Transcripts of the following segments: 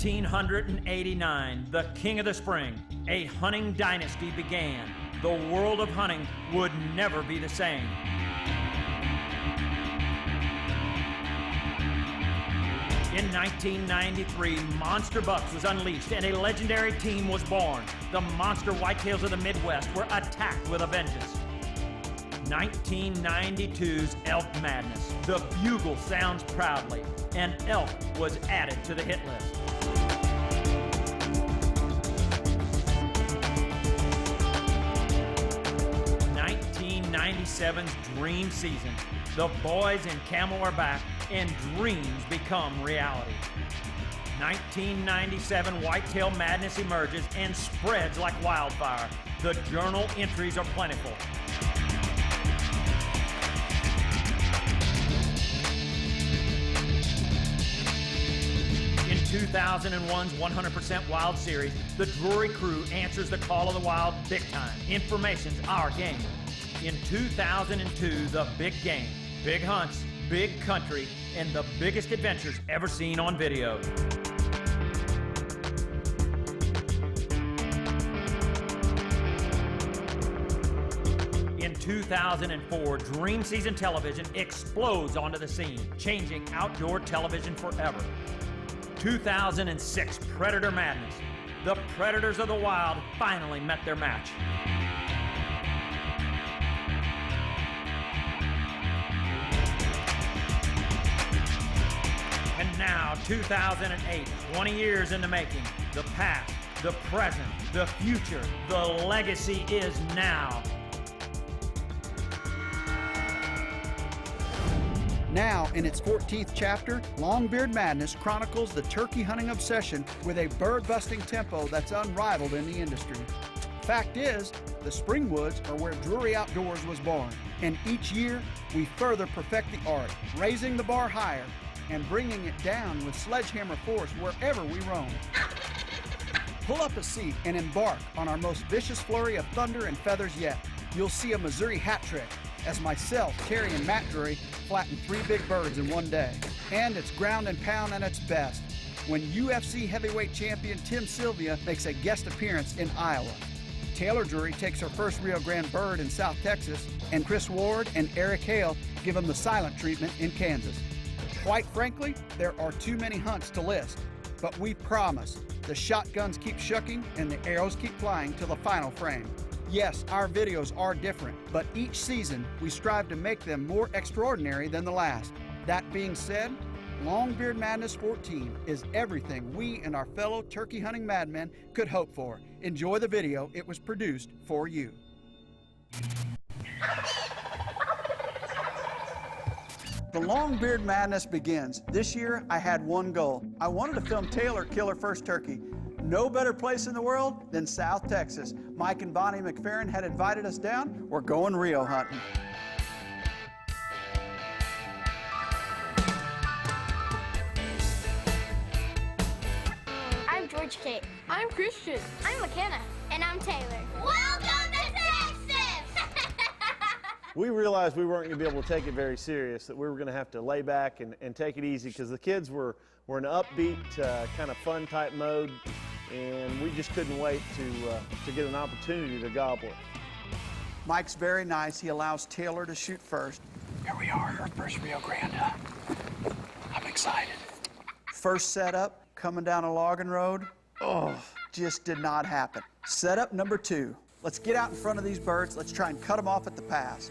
1989, the king of the spring, a hunting dynasty began. The world of hunting would never be the same. In 1993, Monster Bucks was unleashed and a legendary team was born. The monster whitetails of the Midwest were attacked with a vengeance. 1992's Elk Madness. The bugle sounds proudly, and elk was added to the hit list. 1997's Dream Season. The boys in camo are back, and dreams become reality. 1997 Whitetail Madness emerges and spreads like wildfire. The journal entries are plentiful. In 2001's 100% Wild Series, the Drury crew answers the call of the wild big time. Information's our game. In 2002, the big game, big hunts, big country, and the biggest adventures ever seen on video. In 2004, Dream Season Television explodes onto the scene, changing outdoor television forever. 2006, Predator Madness. The Predators of the Wild finally met their match. And now, 2008, 20 years in the making. The past, the present, the future, the legacy is now. Now, in its 14th chapter, Longbeard Madness chronicles the turkey hunting obsession with a bird-busting tempo that's unrivaled in the industry. Fact is, the spring woods are where Drury Outdoors was born, and each year we further perfect the art, raising the bar higher and bringing it down with sledgehammer force wherever we roam. Pull up a seat and embark on our most vicious flurry of thunder and feathers yet. You'll see a Missouri hat trick, as myself, Terry, and Matt Drury flatten 3 big birds in one day. And it's ground and pound at its best when UFC Heavyweight Champion Sylvia makes a guest appearance in Iowa. Taylor Drury takes her first Rio Grande bird in South Texas, and Chris Ward and Eric Hale give him the silent treatment in Kansas. Quite frankly, there are too many hunts to list, but we promise the shotguns keep shucking and the arrows keep flying till the final frame. Yes, our videos are different, but each season we strive to make them more extraordinary than the last. That being said, Longbeard Madness 14 is everything we and our fellow turkey hunting madmen could hope for. Enjoy the video. It was produced for you. The Longbeard Madness begins. This year, I had one goal. I wanted to film Taylor kill her first turkey. No better place in the world than South Texas. Mike and Bonnie McFerrin had invited us down. We're going Rio hunting. I'm George Kate. I'm Christian. I'm McKenna. And I'm Taylor. Welcome to Texas! We realized we weren't going to be able to take it very serious, that we were going to have to lay back and take it easy because the kids were in an upbeat, kind of fun type mode, and we just couldn't wait to get an opportunity to gobble it. Mike's very nice. He allows Taylor to shoot first. Here we are, her first Rio Grande. I'm excited. First setup, coming down a logging road. Oh, just did not happen. Setup number 2. Let's get out in front of these birds. Let's try and cut them off at the pass.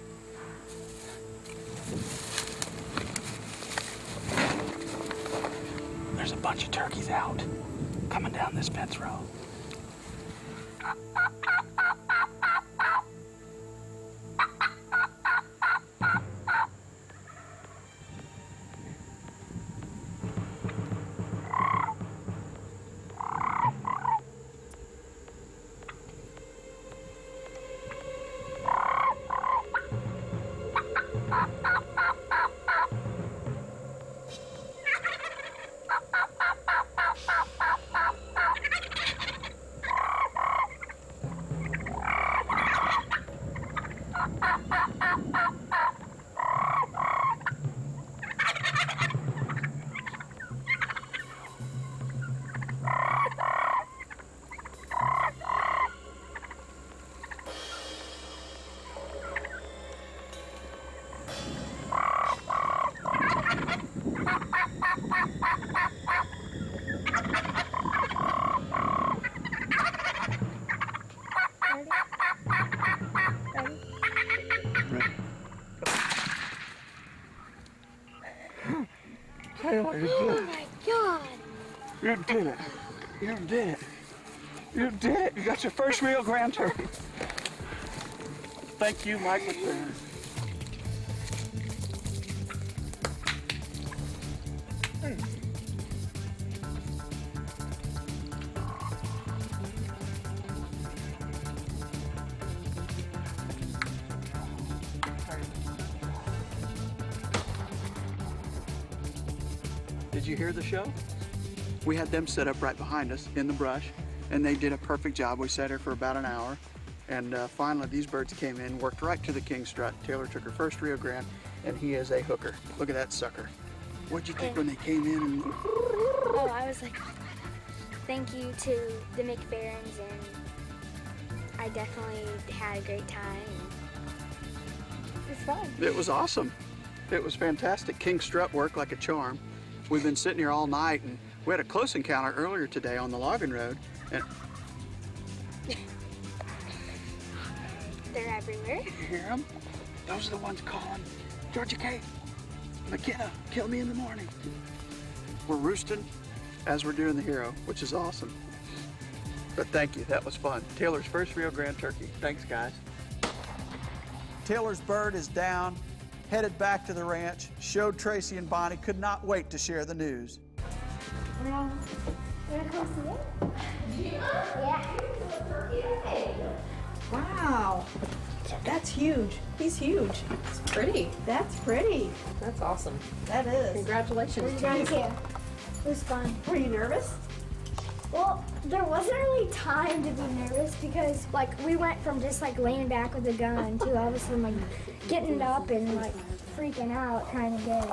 There's a bunch of turkeys out, coming down this fence row. Taylor, you did Oh it. my God. You did it. You did it. You did it. You got your first Rio Grande turkey. Thank you, Mike McLaren. Did you hear the show? We had them set up right behind us in the brush, and they did a perfect job. We sat here for about an hour, and finally these birds came in, worked right to the king strut. Taylor took her first Rio Grande, and he is a hooker. Look at that sucker. What'd you think when they came in? And... Oh, I was like, thank you to the McBarons, and I definitely had a great time. It was fun. It was awesome. It was fantastic. King strut worked like a charm. We've been sitting here all night, and we had a close encounter earlier today on the logging road. And They're everywhere. you hear them? Those are the ones calling Georgia K. McKenna, kill me in the morning. We're roosting as we're doing the hero, which is awesome. But thank you, that was fun. Taylor's first Rio Grande turkey. Thanks, guys. Taylor's bird is down, headed back to the ranch, showed Tracy and Bonnie, could not wait to share the news. Wanna come see it? Yeah. Wow, that's huge. He's huge. It's pretty. That's pretty. That's awesome. That is. Congratulations to Thank you. you. It was fun. Were you nervous? Well, there wasn't really time to be nervous because, like, we went from just, like, laying back with a gun to all of a sudden, like, getting up and, like, freaking out trying to get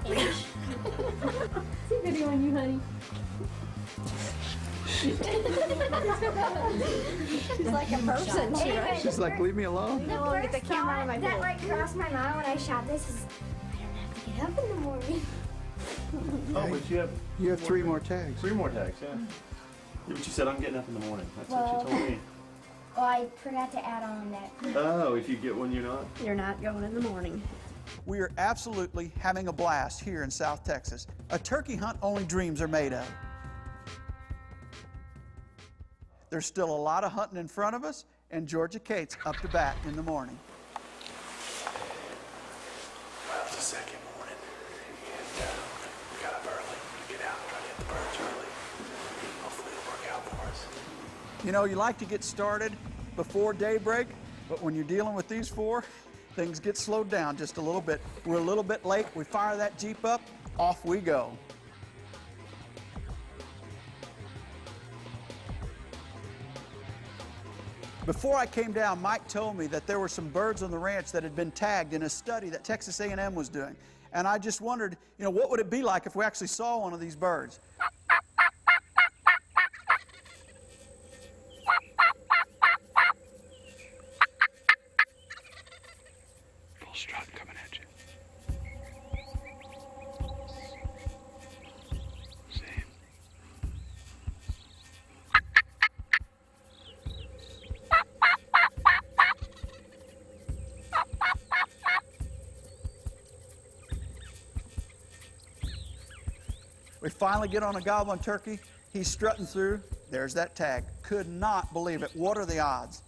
it. See a video on you, honey. She's like a person. She's like, leave me alone. The I'll get first the camera on my thought that, bowl. like, crossed my mind when I shot this is, I don't have to get up in the morning. Oh, but you have 3 more tags. 3 more tags, yeah. But you said I'm getting up in the morning. That's what Well- you told me. Well, I forgot to add on that. Oh, if you get one, you're not? You're not going in the morning. We are absolutely having a blast here in South Texas. A turkey hunt only dreams are made of. There's still a lot of hunting in front of us, and Georgia Kate's up to bat in the morning. Well, it's the second morning, and we got up early to get out and try to hit the birds early. Hopefully it'll work out for us. You know, you like to get started before daybreak, but when you're dealing with these 4, things get slowed down just a little bit. We're a little bit late. We fire that Jeep up, off we go. Before I came down, Mike told me that there were some birds on the ranch that had been tagged in a study that Texas A&M was doing. And I just wondered, you know, what would it be like if we actually saw one of these birds? Full strut coming at you. See? We finally get on a gobbling turkey. He's strutting through. There's that tag. Could not believe it. What are the odds?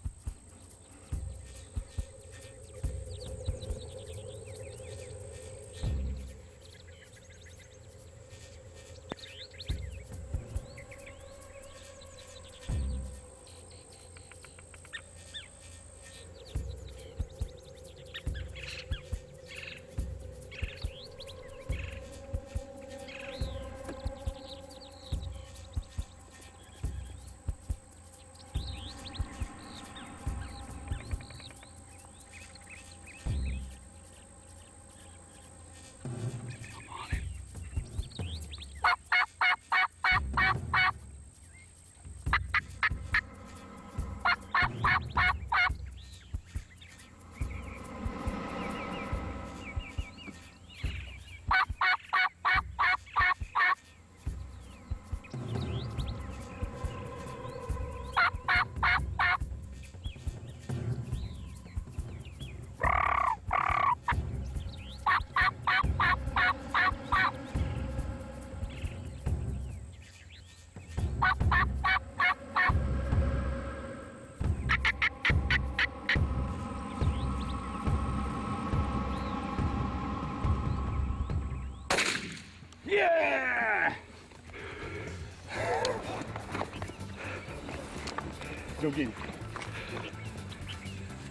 Go get him.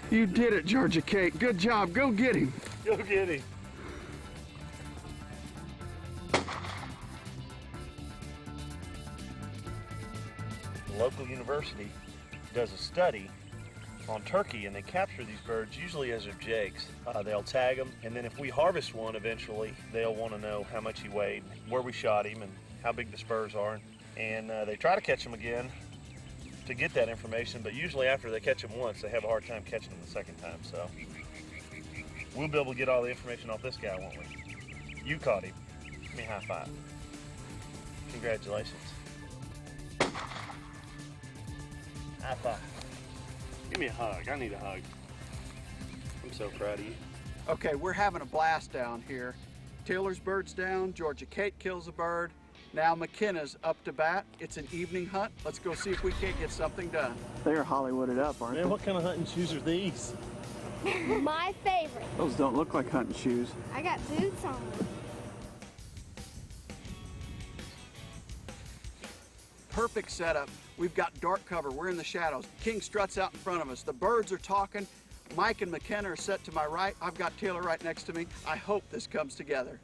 You did it, Georgia Kate. Good job. Go get him. Go get him. The local university does a study on turkey, and they capture these birds usually as their jakes. They'll tag them, and then if we harvest one eventually, they'll want to know how much he weighed, where we shot him, and how big the spurs are. And they try to catch him again to get that information, but usually after they catch him once, they have a hard time catching him the second time. So we'll be able to get all the information off this guy, won't we? You caught him. Give me a high five. Congratulations. High five. Give me a hug. I need a hug. I'm so proud of you. Okay, we're having a blast down here. Taylor's bird's down, Georgia Kate kills a bird. Now McKenna's up to bat. It's an evening hunt. Let's go see if we can't get something done. They're Hollywooded up, aren't Man, what kind of hunting shoes are these? My favorite. Those don't look like hunting shoes. I got boots on. Perfect setup. We've got dark cover. We're in the shadows. King struts out in front of us. The birds are talking. Mike and McKenna are set to my right. I've got Taylor right next to me. I hope this comes together.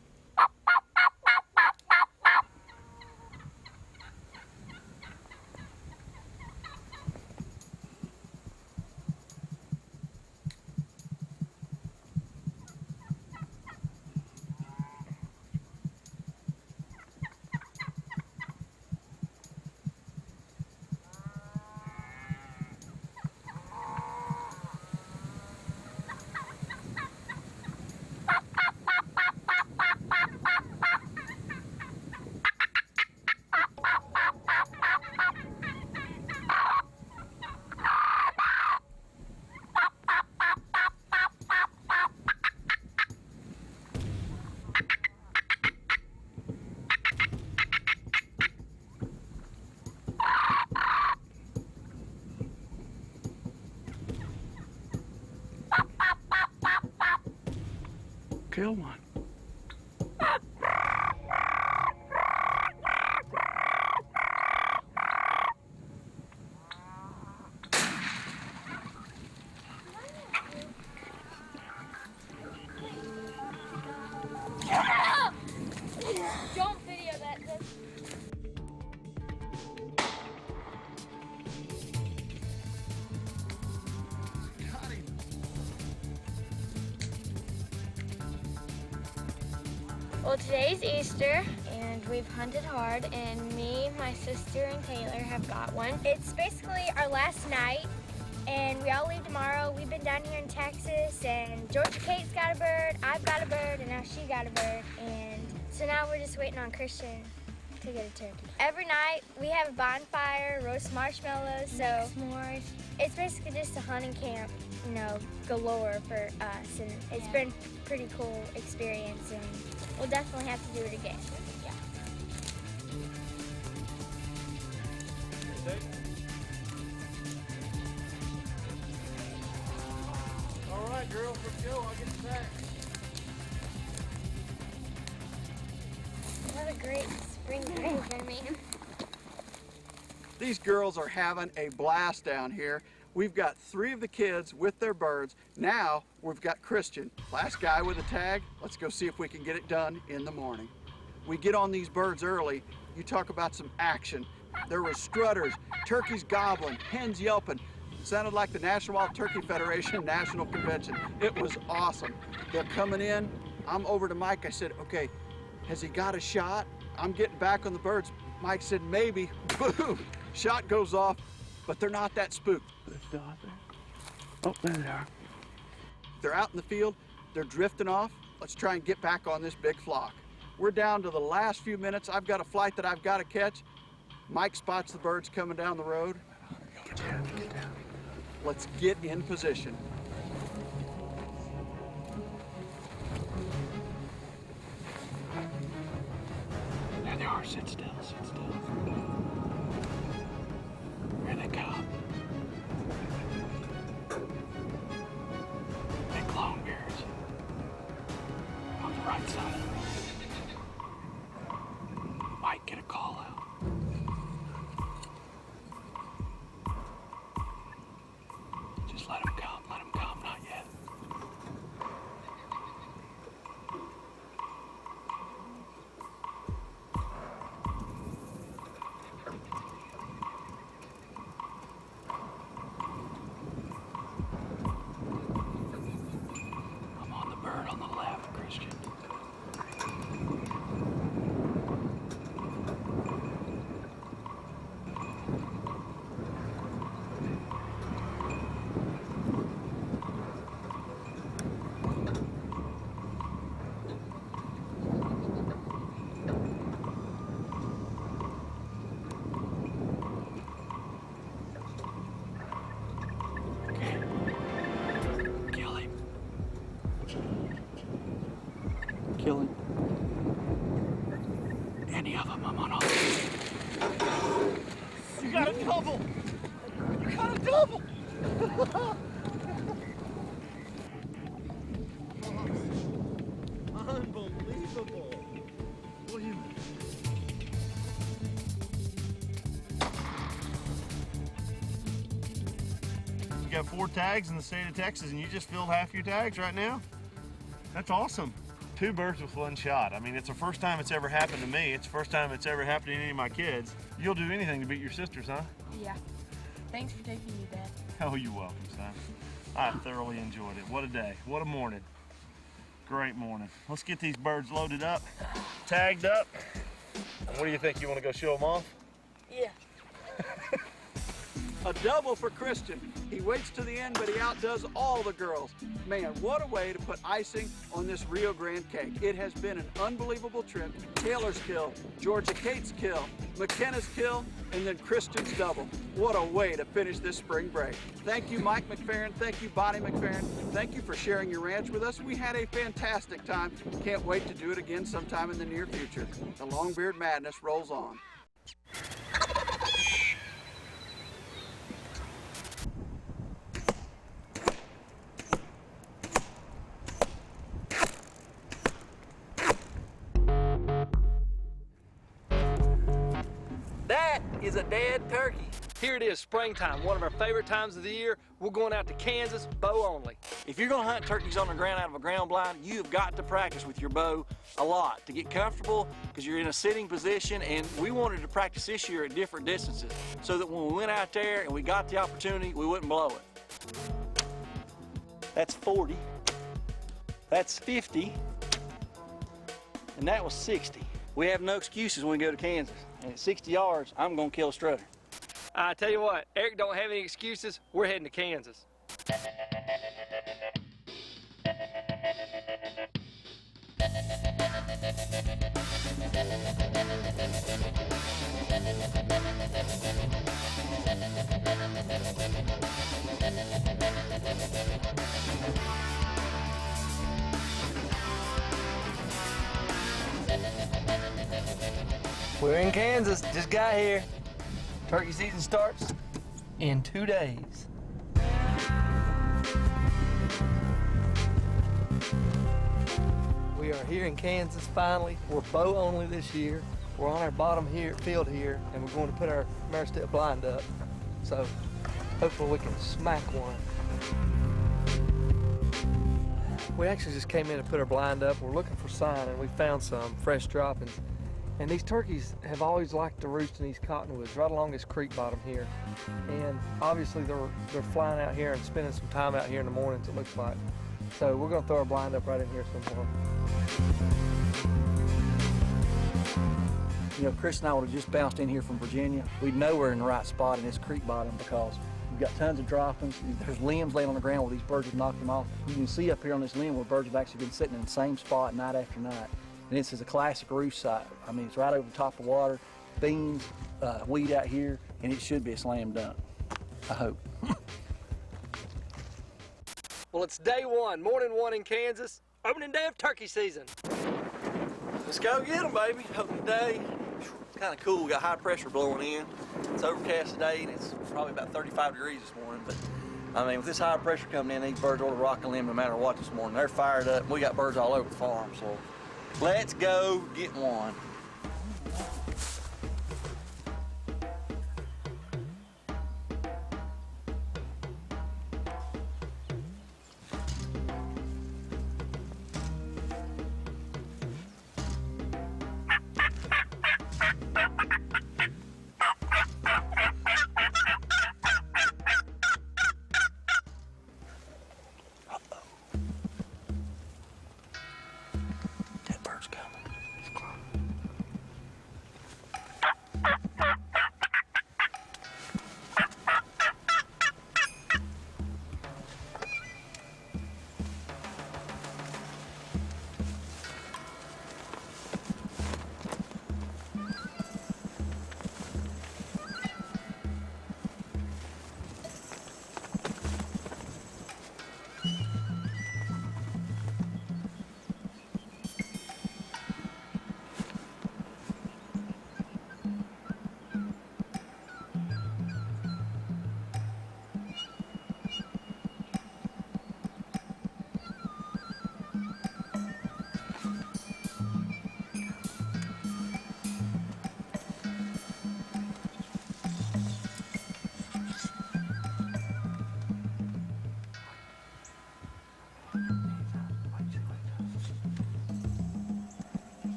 Kill one. Don't video that. Well, today's Easter, and we've hunted hard, and me, my sister, and Taylor have got one. It's basically our last night, and we all leave tomorrow. We've been down here in Texas, and Georgia Kate's got a bird, I've got a bird, and now she got a bird, and so now we're just waiting on Christian to get a turkey. Every night, we have a bonfire, roast marshmallows, so s'mores. It's basically just a hunting camp, you know, galore for us, and it's been a pretty cool experience, and we'll definitely have to do it again. Yeah. All right, girls, let's go. I'll get the tag. What a great spring break, I mean. These girls are having a blast down here. We've got 3 of the kids with their birds. Now we've got Christian, last guy with a tag. Let's go see if we can get it done in the morning. We get on these birds early. You talk about some action. There were strutters, turkeys gobbling, hens yelping. Sounded like the National Wild Turkey Federation National Convention. It was awesome. They're coming in. I'm over to Mike. I said, okay, has he got a shot? I'm getting back on the birds. Mike said, maybe. Boom! Shot goes off, but they're not that spooked. They're still out there. Oh, there they are. They're out in the field. They're drifting off. Let's try and get back on this big flock. We're down to the last few minutes. I've got a flight that I've got to catch. Mike spots the birds coming down the road. Get down, get down. Let's get in position. There they are. Sit still, sit still. Here they come. Big longbeards. On the right side. Might get a call out. killing any of them. I'm on all. You got a double! You got a double! Unbelievable! William. You got 4 tags in the state of Texas and you just filled half your tags right now? That's awesome. 2 birds with 1 shot. I mean, it's the first time it's ever happened to me. It's the first time it's ever happened to any of my kids. You'll do anything to beat your sisters, huh? Yeah. Thanks for taking me, Dad. Oh, you're welcome, son. I thoroughly enjoyed it. What a day. What a morning. Great morning. Let's get these birds loaded up, tagged up. What do you think? You want to go show them off? Yeah. A double for Christian. He waits to the end, but he outdoes all the girls. Man, what a way to put icing on this Rio Grande cake. It has been an unbelievable trip. Taylor's kill, Georgia Kate's kill, McKenna's kill, and then Christian's double. What a way to finish this spring break. Thank you, Mike McFerrin. Thank you, Bonnie McFerrin. Thank you for sharing your ranch with us. We had a fantastic time. Can't wait to do it again sometime in the near future. The Longbeard Madness rolls on. That is a dead turkey. Here it is, springtime, one of our favorite times of the year. We're going out to Kansas, bow only. If you're gonna hunt turkeys on the ground out of a ground blind, you have got to practice with your bow a lot to get comfortable, because you're in a sitting position, and we wanted to practice this year at different distances so that when we went out there and we got the opportunity, we wouldn't blow it. That's 40, that's 50, and that was 60. We have no excuses when we go to Kansas. And at 60 yards, I'm gonna kill a strutter. I tell you what, Eric don't have any excuses. We're heading to Kansas. We're in Kansas, just got here. Turkey season starts in 2 days. We are here in Kansas finally. We're bow only this year. We're on our bottom field here, and we're going to put our mare step blind up. So hopefully we can smack one. We actually just came in and put our blind up. We're looking for sign, and we found some fresh droppings. And these turkeys have always liked to roost in these cottonwoods right along this creek bottom here. And obviously they're flying out here and spending some time out here in the mornings, it looks like. So we're gonna throw our blind up right in here somewhere. You know, Chris and I would have just bounced in here from Virginia. We'd know we're in the right spot in this creek bottom because we've got tons of droppings. There's limbs laying on the ground where these birds have knocked them off. You can see up here on this limb where birds have actually been sitting in the same spot night after night. And this is a classic roost site. I mean, it's right over the top of the water, beans, weed out here, and it should be a slam dunk, I hope. Well, it's day one, morning one in Kansas, opening day of turkey season. Let's go get them, baby. Opening day. It's kind of cool. We got high pressure blowing in. It's overcast today, and it's probably about 35 degrees this morning. But I mean, with this high pressure coming in, these birds ought to rock a limb no matter what this morning. They're fired up. We got birds all over the farm, so let's go get one. That bird's coming.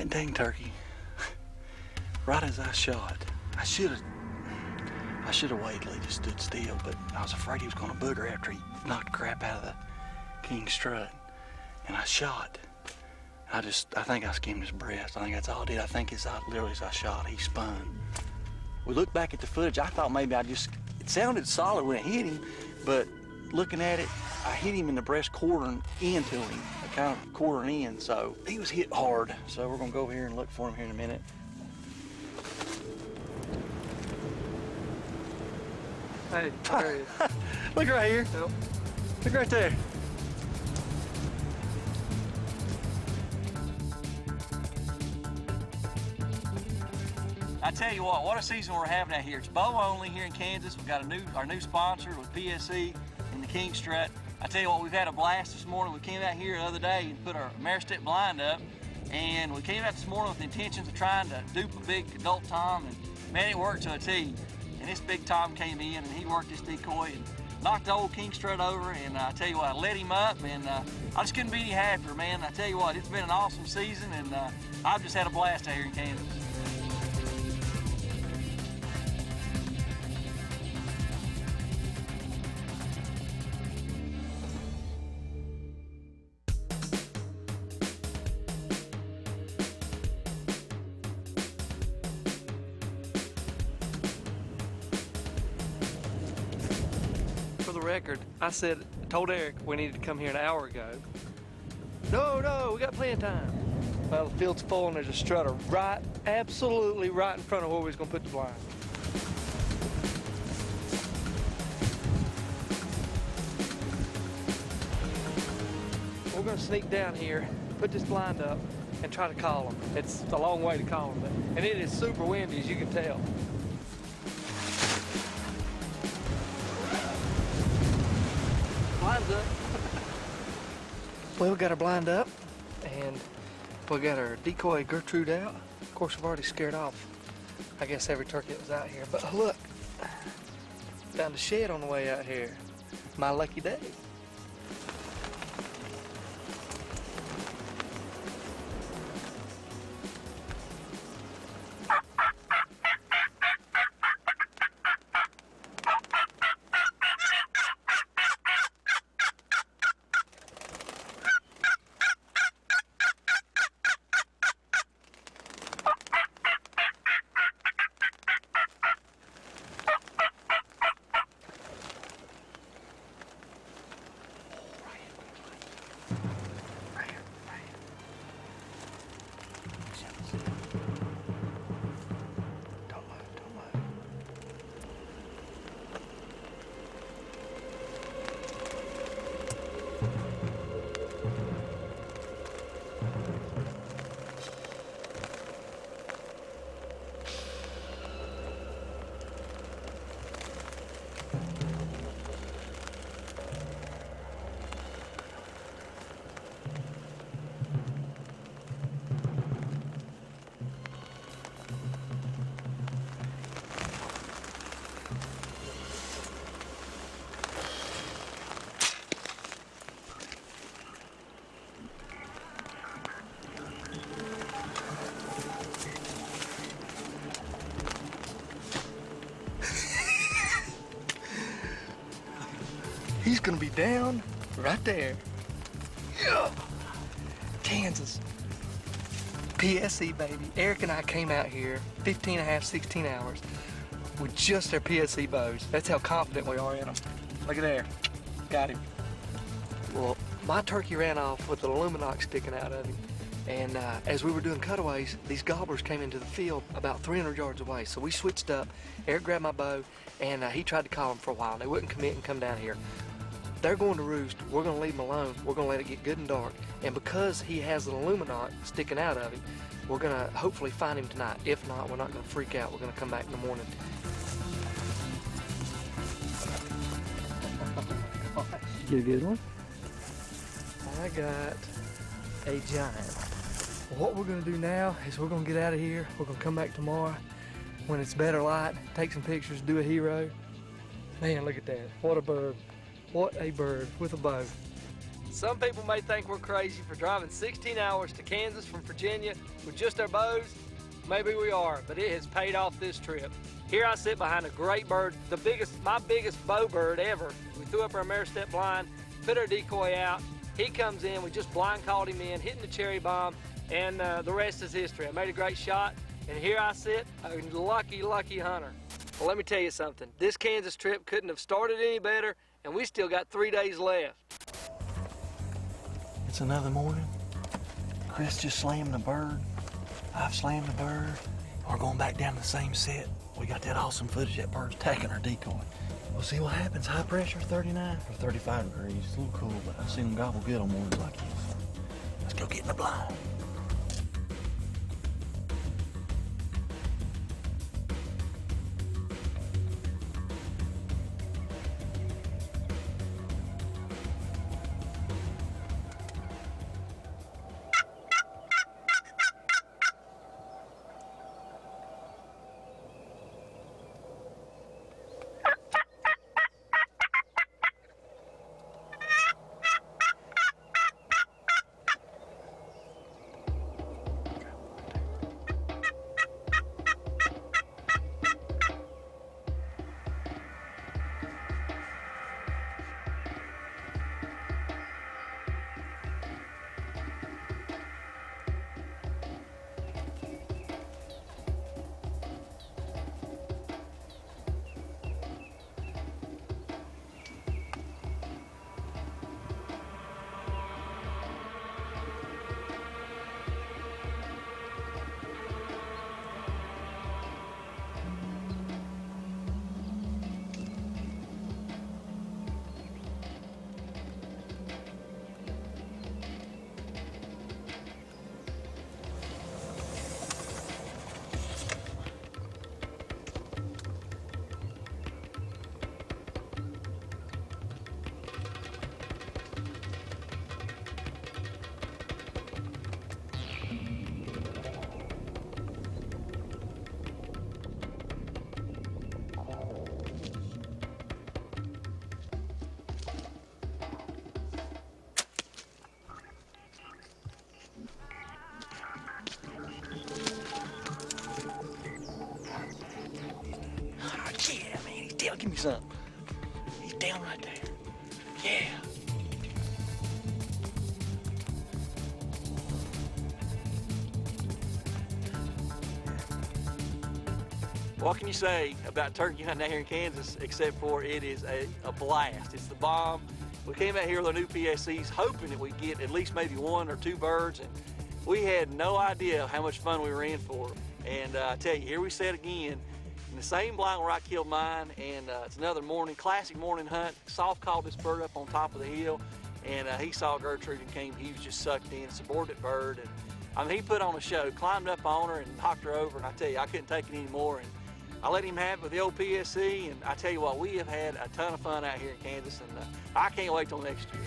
That dang turkey, right as I shot, I should have waited till he just stood still, but I was afraid he was going to booger after he knocked the crap out of the king strut. And I shot. I think I skimmed his breast. I think that's all I did. I think literally as I shot, he spun. We looked back at the footage. I thought maybe it sounded solid when it hit him, but looking at it, I hit him in the breast quartering into him, kind of quartering in, so he was hit hard. So we're gonna go over here and look for him here in a minute. Hey, there he is. Look right here. Yep. Look right there. I tell you what a season we're having out here. It's bow only here in Kansas. We've got our new sponsor with PSE and the King Strut. I tell you what, we've had a blast this morning. We came out here the other day and put our mare stick blind up, and we came out this morning with the intentions of trying to dupe a big adult tom, and man, it worked to a T. And this big tom came in and he worked this decoy and knocked the old King Strut over, and I tell you what, I let him up, and I just couldn't be any happier, man. I tell you what, it's been an awesome season, and I've just had a blast out here in Kansas. Record, I told Eric we needed to come here an hour ago. No, we got plenty of time. Well, the field's full and there's a strutter absolutely right in front of where we was gonna put the blind. We're gonna sneak down here, put this blind up, and try to call them. It's a long way to call them, and it is super windy, as you can tell. Blind's up. Well, we got our blind up, and we got our decoy Gertrude out. Of course, we've already scared off, I guess, every turkey that was out here. But look, found a shed on the way out here. My lucky day. He's gonna be down right there. Yeah. Kansas. PSE, baby. Eric and I came out here 15 and a half, 16 hours with just our PSE bows. That's how confident we are in them. Look at there. Got him. Well, my turkey ran off with an aluminum sticking out of him. And as we were doing cutaways, these gobblers came into the field about 300 yards away. So we switched up. Eric grabbed my bow, and he tried to call them for a while, and they wouldn't commit and come down here. They're going to roost. We're going to leave them alone. We're going to let it get good and dark. And because he has an aluminum sticking out of him, we're going to hopefully find him tonight. If not, we're not going to freak out. We're going to come back in the morning. Get a good one? I got a giant. What we're going to do now is we're going to get out of here. We're going to come back tomorrow when it's better light, take some pictures, do a hero. Man, look at that. What a bird. What a bird with a bow. Some people may think we're crazy for driving 16 hours to Kansas from Virginia with just our bows. Maybe we are, but it has paid off this trip. Here I sit behind a great bird, my biggest bow bird ever. We threw up our mare step blind, put our decoy out. He comes in, we just blind called him in, hitting the cherry bomb, and the rest is history. I made a great shot, and here I sit, a lucky, lucky hunter. Well, let me tell you something. This Kansas trip couldn't have started any better, and we still got 3 days left. It's another morning. Chris just slammed the bird. I've slammed the bird. We're going back down to the same set. We got that awesome footage that bird's attacking our decoy. We'll see what happens. High pressure, 39 or 35 degrees. It's a little cool, but I've seen them gobble good on mornings like this. Let's go get in the blind. Give me some. He's down right there. Yeah. What can you say about turkey hunting out here in Kansas, except for it is a blast. It's the bomb. We came out here with our new PSCs hoping that we'd get at least maybe 1 or 2 birds, and we had no idea how much fun we were in for. And I tell you, here we sat again in the same blind where I killed mine, and it's another morning, classic morning hunt. Soft called this bird up on top of the hill, and he saw Gertrude and came. He was just sucked in, subordinate bird, and I mean, he put on a show, climbed up on her and knocked her over, and I tell you, I couldn't take it anymore. And I let him have it with the old PSC, and I tell you what, we have had a ton of fun out here in Kansas, and I can't wait till next year.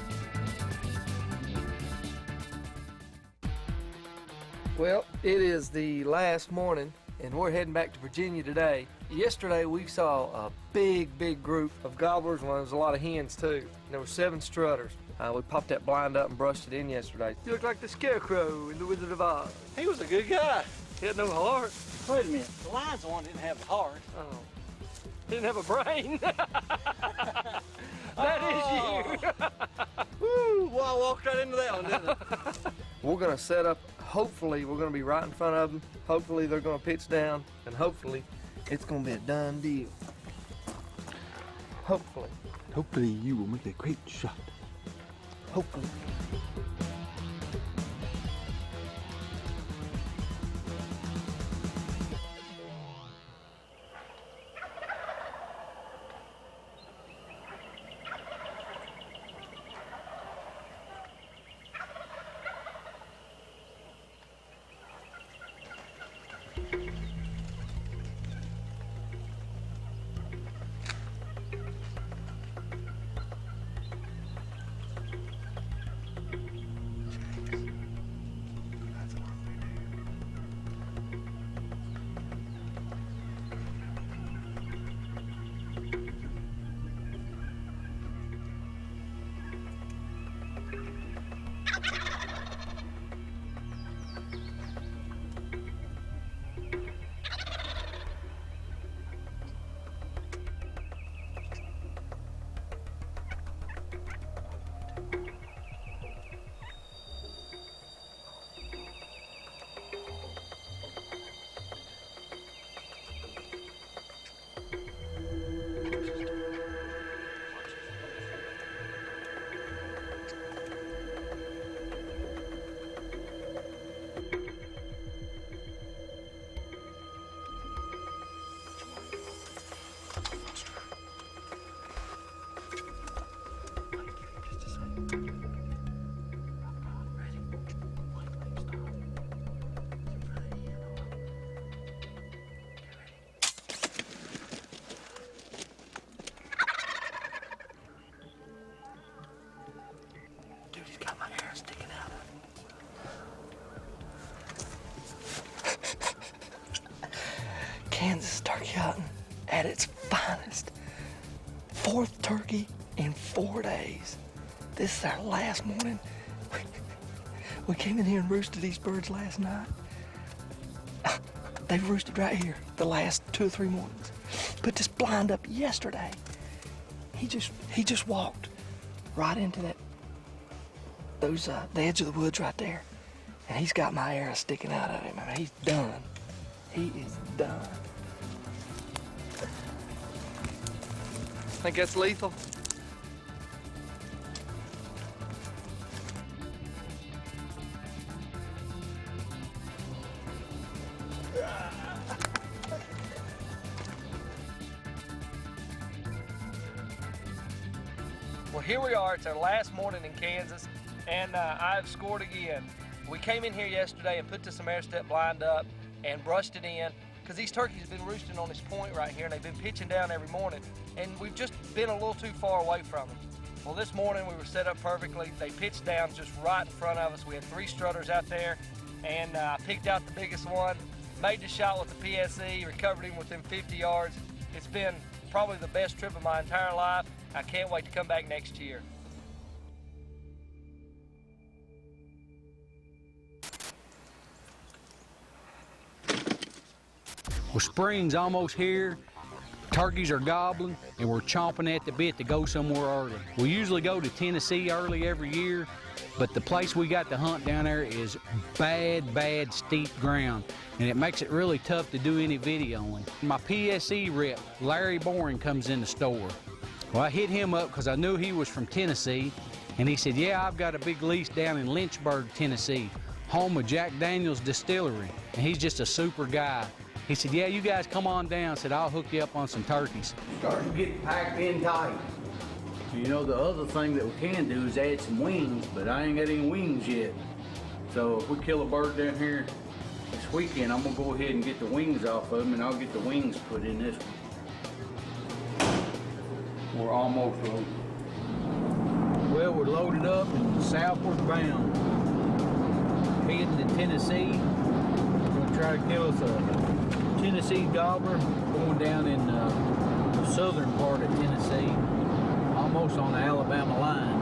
Well, it is the last morning, and we're heading back to Virginia today. Yesterday, we saw a big group of gobblers, and there was a lot of hens, too. And there were 7 strutters. We popped that blind up and brushed it in yesterday. You look like the Scarecrow in The Wizard of Oz. He was a good guy. He had no heart. Wait a minute. The lion's the one that didn't have the heart. Oh. He didn't have a brain. That is you. Woo! Well, I walked right into that one, didn't I? We're going to set up, hopefully, we're going to be right in front of them. Hopefully, they're going to pitch down, and hopefully, it's going to be a done deal. Hopefully. Hopefully you will make a great shot. Hopefully. at its finest. 4th turkey in 4 days. This is our last morning. We came in here and roosted these birds last night. They've roosted right here the last 2 or 3 mornings. Put this blind up yesterday. He just walked right into the edge of the woods right there. And he's got my arrow sticking out of him. I mean, he's done. He is done. Think that's lethal? Well, here we are. It's our last morning in Kansas, and I've scored again. We came in here yesterday and put this American step blind up and brushed it in because these turkeys have been roosting on this point right here, and they've been pitching down every morning, and we've just been a little too far away from them. Well, this morning we were set up perfectly. They pitched down just right in front of us. We had 3 strutters out there, and I picked out the biggest one, made the shot with the PSE, recovered him within 50 yards. It's been probably the best trip of my entire life. I can't wait to come back next year. Well, spring's almost here. Turkeys are gobbling, and we're chomping at the bit to go somewhere early. We usually go to Tennessee early every year, but the place we got to hunt down there is bad steep ground, and it makes it really tough to do any videoing. My PSE rep, Larry Boring, comes in the store. Well, I hit him up because I knew he was from Tennessee, and he said, yeah, I've got a big lease down in Lynchburg, Tennessee, home of Jack Daniel's Distillery, and he's just a super guy. He said, yeah, you guys come on down. Said, I'll hook you up on some turkeys. Starting to get packed in tight. You know, the other thing that we can do is add some wings, but I ain't got any wings yet. So if we kill a bird down here this weekend, I'm gonna go ahead and get the wings off of them, and I'll get the wings put in this one. We're almost loaded. Well, we're loaded up and southward bound. Heading to Tennessee. We're gonna try to kill us a Tennessee gobbler going down in the southern part of Tennessee, almost on the Alabama line.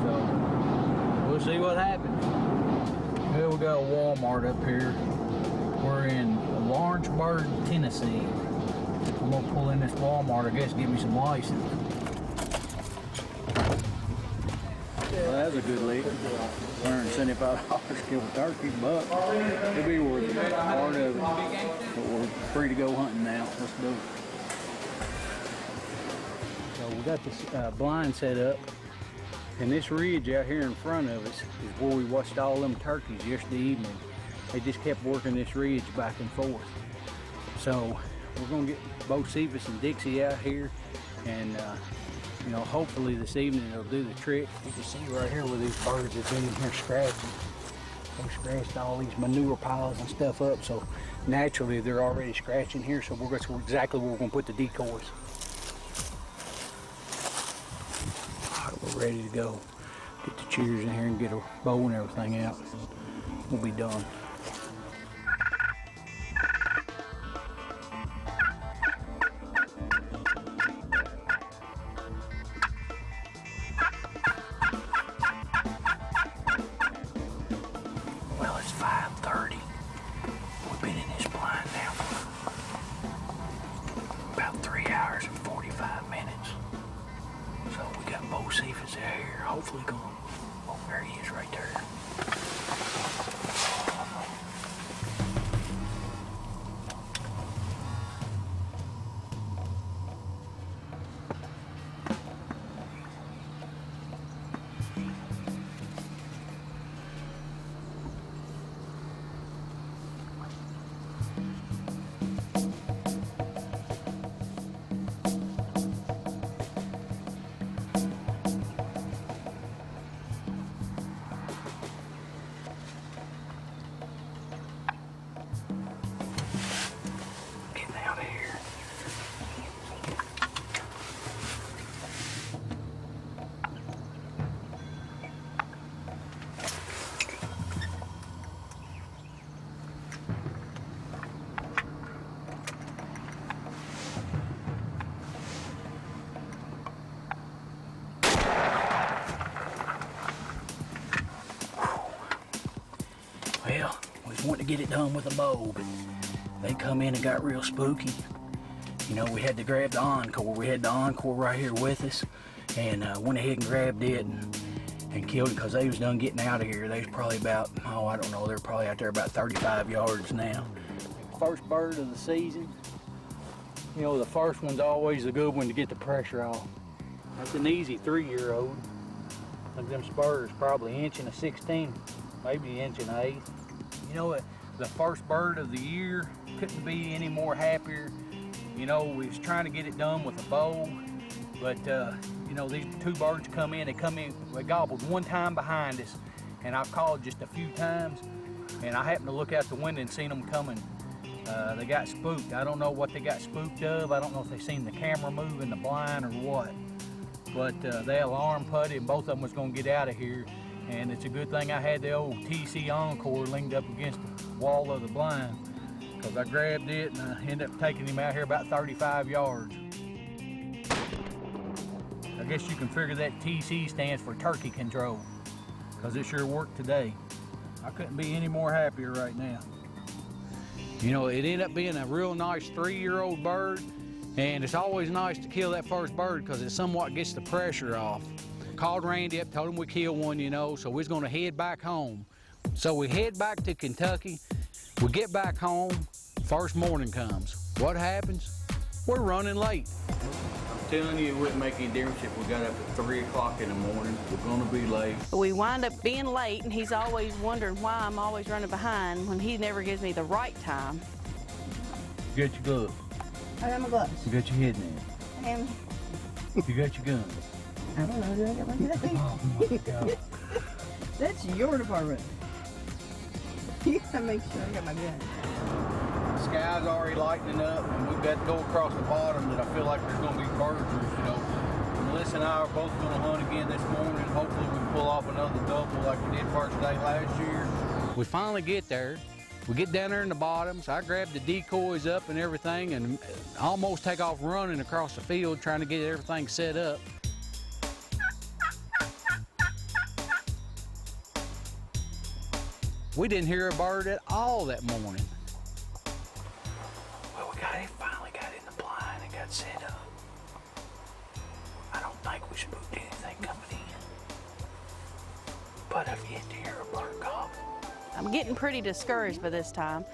So we'll see what happens. Well, we got a Walmart up here. We're in Lawrenceburg, Tennessee. I'm gonna pull in this Walmart, I guess, give me some license. Well, that's a good lick. $175 to kill a turkey, but it'll be worth it. Part of it. But we're free to go hunting now. Let's do it. So we got this blind set up, and this ridge out here in front of us is where we watched all them turkeys yesterday evening. They just kept working this ridge back and forth. So we're gonna get both Cephas and Dixie out here, and you know, hopefully this evening it'll do the trick. You can see right here where these birds have been in here scratching. They scratched all these manure piles and stuff up, so naturally they're already scratching here, so that's exactly where we're gonna put the decoys. All right, we're ready to go. Get the cheers in here and get a bow and everything out. We'll be done. Hopefully going. Oh, there he is right there. wanting to get it done with a bow, but they come in and got real spooky. You know, we had to grab the encore. We had the encore right here with us, and went ahead and grabbed it and killed it because they was done getting out of here. They was probably about, oh, I don't know, they're probably out there about 35 yards now. First bird of the season. You know, the first one's always a good one to get the pressure off. That's an easy 3-year-old. Look, them spurs probably 1.16", maybe 1.8". You know, the first bird of the year, couldn't be any more happier. You know, we was trying to get it done with a bow, but you know, these 2 birds come in, they gobbled one time behind us, and I've called just a few times, and I happened to look out the window and seen them coming. They got spooked. I don't know what they got spooked of. I don't know if they seen the camera move in the blind or what, but they alarm putted, and both of them was gonna get out of here, and it's a good thing I had the old TC Encore leaned up against the wall of the blind, because I grabbed it and I ended up taking him out here about 35 yards. I guess you can figure that TC stands for turkey control, because it sure worked today. I couldn't be any more happier right now. You know, it ended up being a real nice 3-year-old bird, and it's always nice to kill that first bird because it somewhat gets the pressure off. Called Randy up, told him we killed one, you know, so we was gonna head back home. So we head back to Kentucky. We get back home, first morning comes. What happens? We're running late. I'm telling you, it wouldn't make any difference if we got up at 3 o'clock in the morning. We're gonna be late. We wind up being late, and he's always wondering why I'm always running behind when he never gives me the right time. You got your gloves. I got my gloves. You got your head net. And You got your gun. I don't know, do I got my gun? Oh my God. That's your department. You gotta make sure I got my gun. The sky's already lightening up, and we've got to go across the bottom that I feel like there's gonna be birds, you know. Melissa and I are both gonna hunt again this morning. Hopefully we can pull off another double like we did first day last year. We finally get there. We get down there in the bottom, so I grab the decoys up and everything and almost take off running across the field trying to get everything set up. We didn't hear a bird at all that morning. Well, we finally got in the blind and got set up. I don't think we spooked anything coming in, but I've yet to hear a bird gobble. I'm getting pretty discouraged by this time,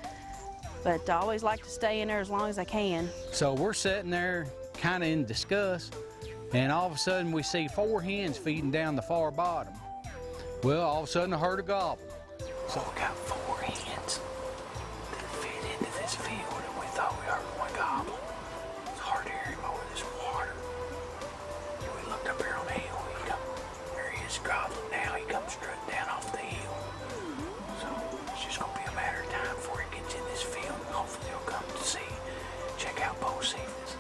but I always like to stay in there as long as I can. So we're sitting there kind of in disgust, and all of a sudden we see 4 hens feeding down the far bottom. Well, all of a sudden I heard a gobble. So we got 4 hens that fit into this field, and we thought we heard one gobble. It's hard to hear him over this water. And we looked up here on the hill. There he is gobbling now. He comes strutting down off the hill. So it's just gonna be a matter of time before he gets in this field, and hopefully he'll come to check out both seasons.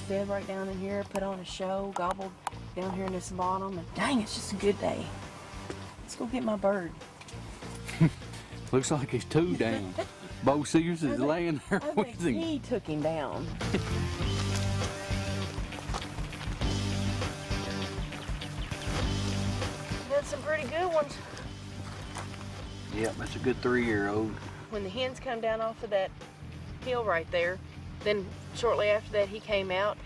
Bed right down in here, put on a show, gobbled down here in this bottom, and dang, it's just a good day. Let's go get my bird. Looks like he's 2 down. Bo Sears is laying there I with think him. he took him down. some pretty good ones. Yep, that's a good 3-year-old. When the hens come down off of that hill right there, then shortly after that he came out.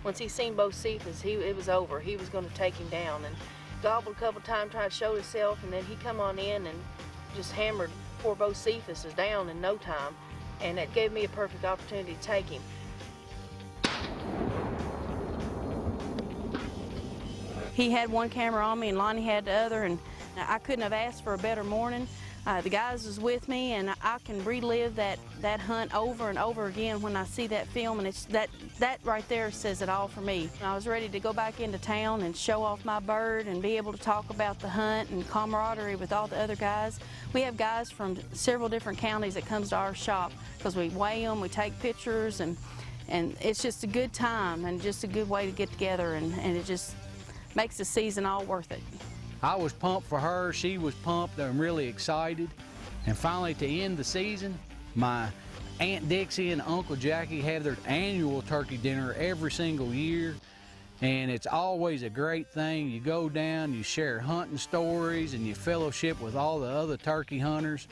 Once he seen Bocephus, it was over. He was going to take him down, and gobbled a couple times, tried to show himself, and then he come on in and just hammered poor Bocephus down in no time, and that gave me a perfect opportunity to take him. He had one camera on me and Lonnie had the other, and I couldn't have asked for a better morning. The guys was with me, and I can relive that hunt over and over again when I see that film, and it's that right there says it all for me. I was ready to go back into town and show off my bird and be able to talk about the hunt and camaraderie with all the other guys. We have guys from several different counties that comes to our shop because we weigh them, we take pictures, and it's just a good time and just a good way to get together, and it just makes the season all worth it. I was pumped for her, she was pumped, I'm really excited. And finally, to end the season, my Aunt Dixie and Uncle Jackie have their annual turkey dinner every single year. And it's always a great thing. You go down, you share hunting stories, and you fellowship with all the other turkey hunters.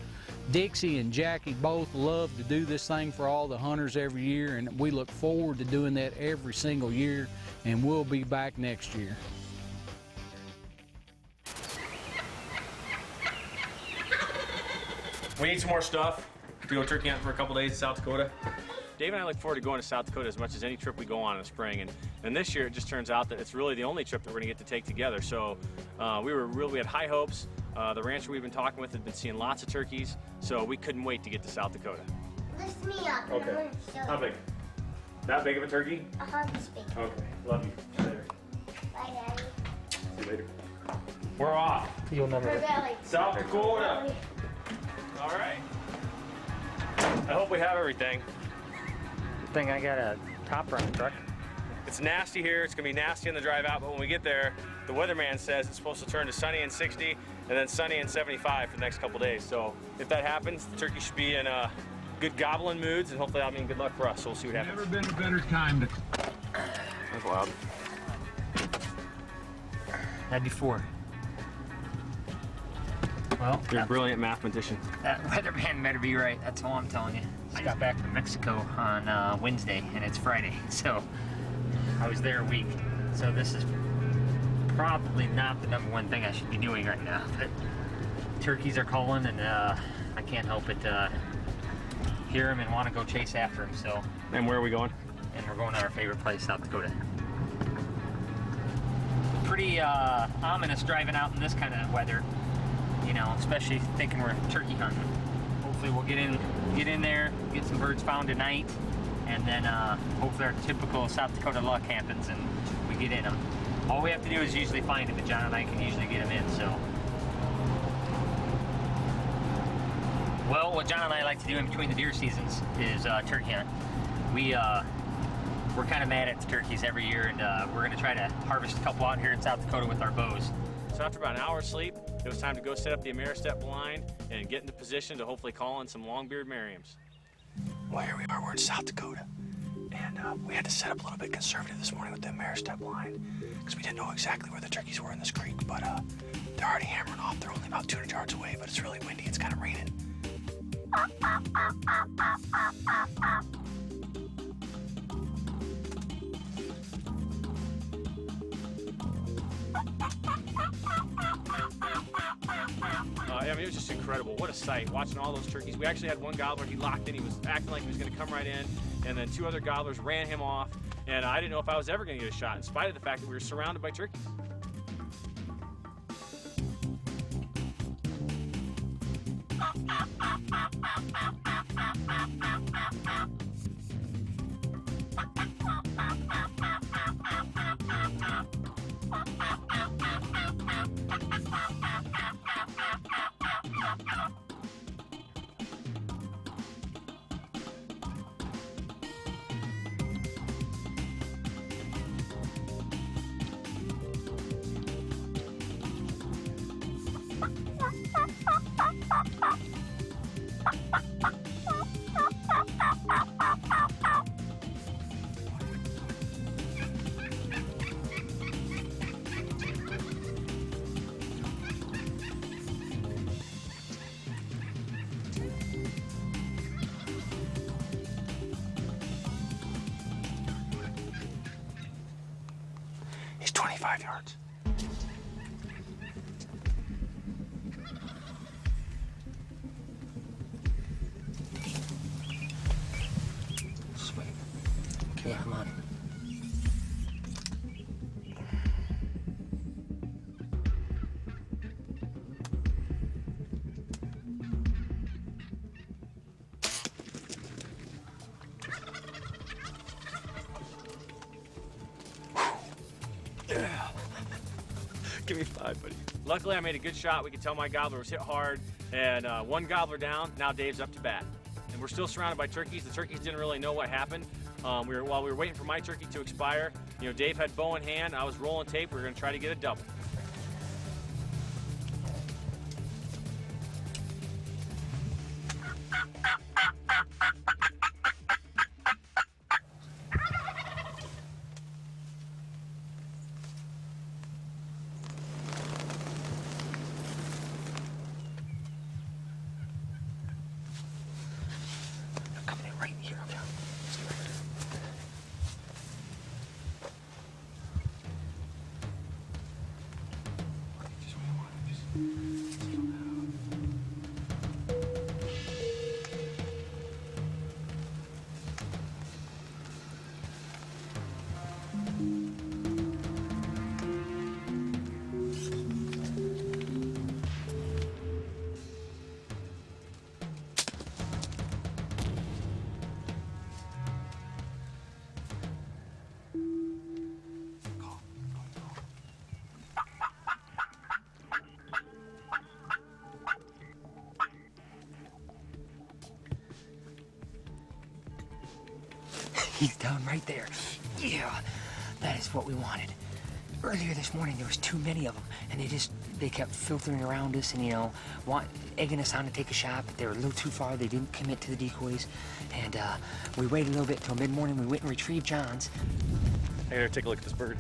Dixie and Jackie both love to do this thing for all the hunters every year, and we look forward to doing that every single year, and we'll be back next year. We need some more stuff to go turkey hunting for a couple days in South Dakota. Dave and I look forward to going to South Dakota as much as any trip we go on in the spring, and this year it just turns out that it's really the only trip that we're going to get to take together. So we had high hopes. The rancher we've been talking with had been seeing lots of turkeys, so we couldn't wait to get to South Dakota. Lift me up. Okay. I'm gonna show How big? That big of a turkey? This big. Okay. Love you. See you later. Bye, Daddy. See you later. We're off. You'll never. Her belly. South Dakota. All right. I hope we have everything. Good thing I got a topper on the truck. It's nasty here. It's gonna be nasty on the drive out, but when we get there, the weatherman says it's supposed to turn to sunny and 60, and then sunny and 75 for the next couple days. So if that happens, the turkey should be in good gobbling moods, and hopefully that'll mean good luck for us. So we'll see what happens. Never been a better time to. That's loud. Had before. Well, you're a brilliant mathematician. That weatherman better be right. That's all I'm telling you. I got back from Mexico on Wednesday, and it's Friday, so I was there a week. So this is probably not the #1 thing I should be doing right now. But turkeys are calling, and I can't help but hear them and want to go chase after them. So. And where are we going? And we're going to our favorite place, South Dakota. Pretty ominous driving out in this kind of weather. You know, especially thinking we're turkey hunting. Hopefully we'll get in there, get some birds found tonight, and then hopefully our typical South Dakota luck happens and we get in them. All we have to do is usually find them, and John and I can usually get them in, so. Well, what John and I like to do in between the deer seasons is turkey hunt. We're kind of mad at the turkeys every year, and we're gonna try to harvest a couple out here in South Dakota with our bows. So after about an hour's sleep, it was time to go set up the Ameristep blind and get into position to hopefully call in some Longbeard Merriams. Well, here we are, we're in South Dakota. And we had to set up a little bit conservative this morning with the Ameristep blind because we didn't know exactly where the turkeys were in this creek, but they're already hammering off. They're only about 200 yards away, but it's really windy. It's kind of raining. I mean, it was just incredible. What a sight, watching all those turkeys. We actually had one gobbler, he locked in, he was acting like he was going to come right in, and then 2 other gobblers ran him off, and I didn't know if I was ever going to get a shot, in spite of the fact that we were surrounded by turkeys. 25 yards. Sweet. Okay, yeah, I'm on. Give me 5, buddy. Luckily, I made a good shot. We could tell my gobbler was hit hard, and one gobbler down. Now Dave's up to bat, and we're still surrounded by turkeys. The turkeys didn't really know what happened. While we were waiting for my turkey to expire, you know, Dave had bow in hand. I was rolling tape. We were going to try to get a double. He's down right there. Yeah, that is what we wanted. Earlier this morning, there was too many of them, and they kept filtering around us and, you know, egging us on to take a shot, but they were a little too far. They didn't commit to the decoys, and we waited a little bit till mid-morning. We went and retrieved John's. I gotta take a look at this bird.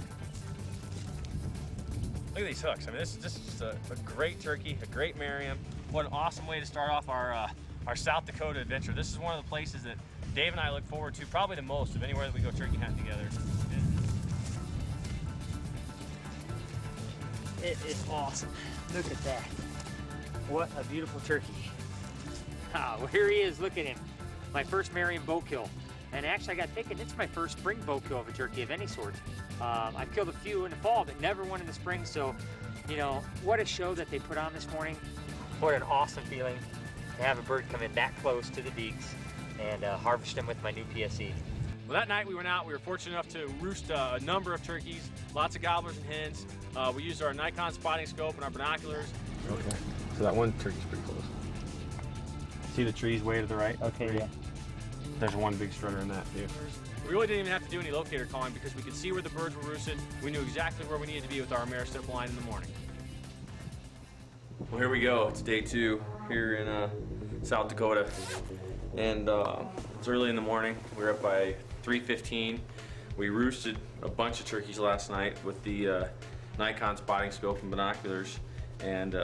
Look at these hooks. I mean, this is just a great turkey, a great Merriam. What an awesome way to start off our South Dakota adventure. This is one of the places that Dave and I look forward to probably the most of anywhere that we go turkey hunting together. It is awesome. Look at that. What a beautiful turkey. Ah, well, here he is. Look at him. My first Merriam bow kill. And actually, I got thinking, it's my first spring bow kill of a turkey of any sort. I've killed a few in the fall, but never one in the spring. So, you know, what a show that they put on this morning. What an awesome feeling to have a bird come in that close to the beaks and harvest them with my new PSE. Well, that night we went out. We were fortunate enough to roost a number of turkeys, lots of gobblers and hens. We used our Nikon spotting scope and our binoculars. Okay, so that one turkey's pretty close. See the trees way to the right? Okay, yeah. There's one big strutter in that too. We really didn't even have to do any locator calling because we could see where the birds were roosted. We knew exactly where we needed to be with our Ameristep blind in the morning. Well, here we go. It's day 2 here in South Dakota. And it's early in the morning. We were up by 3:15. We roosted a bunch of turkeys last night with the Nikon spotting scope and binoculars. And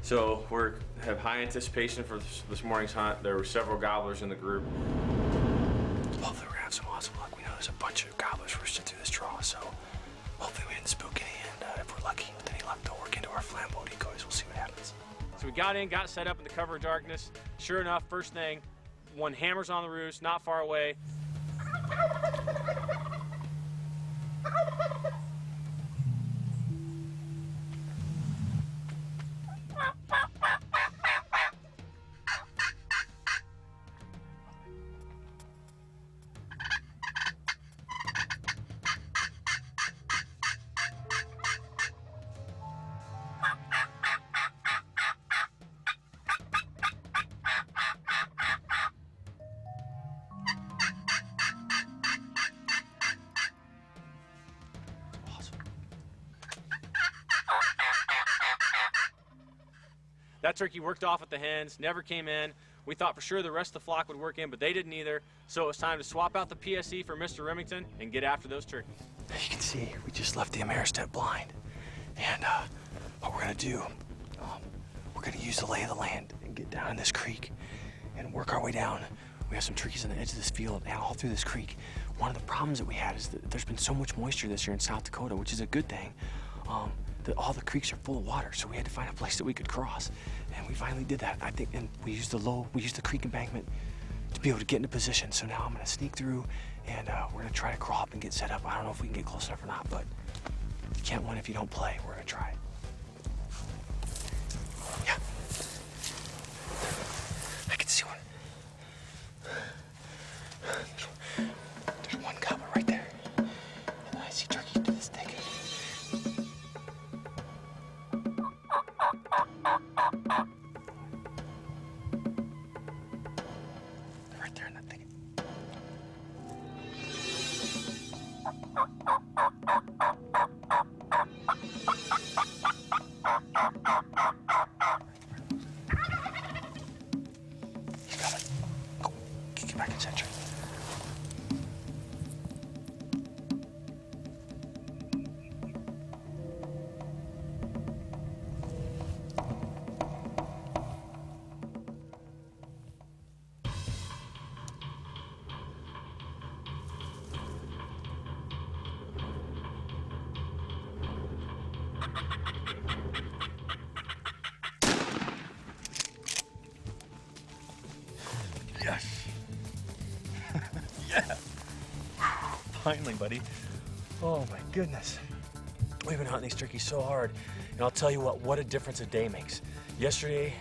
so we have high anticipation for this morning's hunt. There were several gobblers in the group. Hopefully we're gonna have some awesome luck. We know there's a bunch of gobblers roosted through this draw, so hopefully we didn't spook any, and if we're lucky with any luck, they'll work into our flambeau decoys. We'll see what happens. So we got in, got set up in the cover of darkness. Sure enough, first thing, one hammers on the roost, not far away. That turkey worked off with the hens, never came in. We thought for sure the rest of the flock would work in, but they didn't either. So it was time to swap out the PSE for Mr. Remington and get after those turkeys. As you can see, we just left the Ameristep blind. And what we're gonna do, we're gonna use the lay of the land and get down in this creek and work our way down. We have some turkeys on the edge of this field and all through this creek. One of the problems that we had is that there's been so much moisture this year in South Dakota, which is a good thing, that all the creeks are full of water, so we had to find a place that we could cross. And we finally did that, I think, and we used the creek embankment to be able to get into position. So now I'm gonna sneak through and we're gonna try to crawl up and get set up. I don't know if we can get close enough or not, but you can't win if you don't play. We're gonna try. Yeah. I can see one. There's one gobbler right there. And then I see turkey to this thicket. They're right there in that thicket. He's coming. Go. Get back in center. Yes. Yeah. Finally, buddy. Oh my goodness. We've been hunting these turkeys so hard, and I'll tell you what a difference a day makes. Yesterday,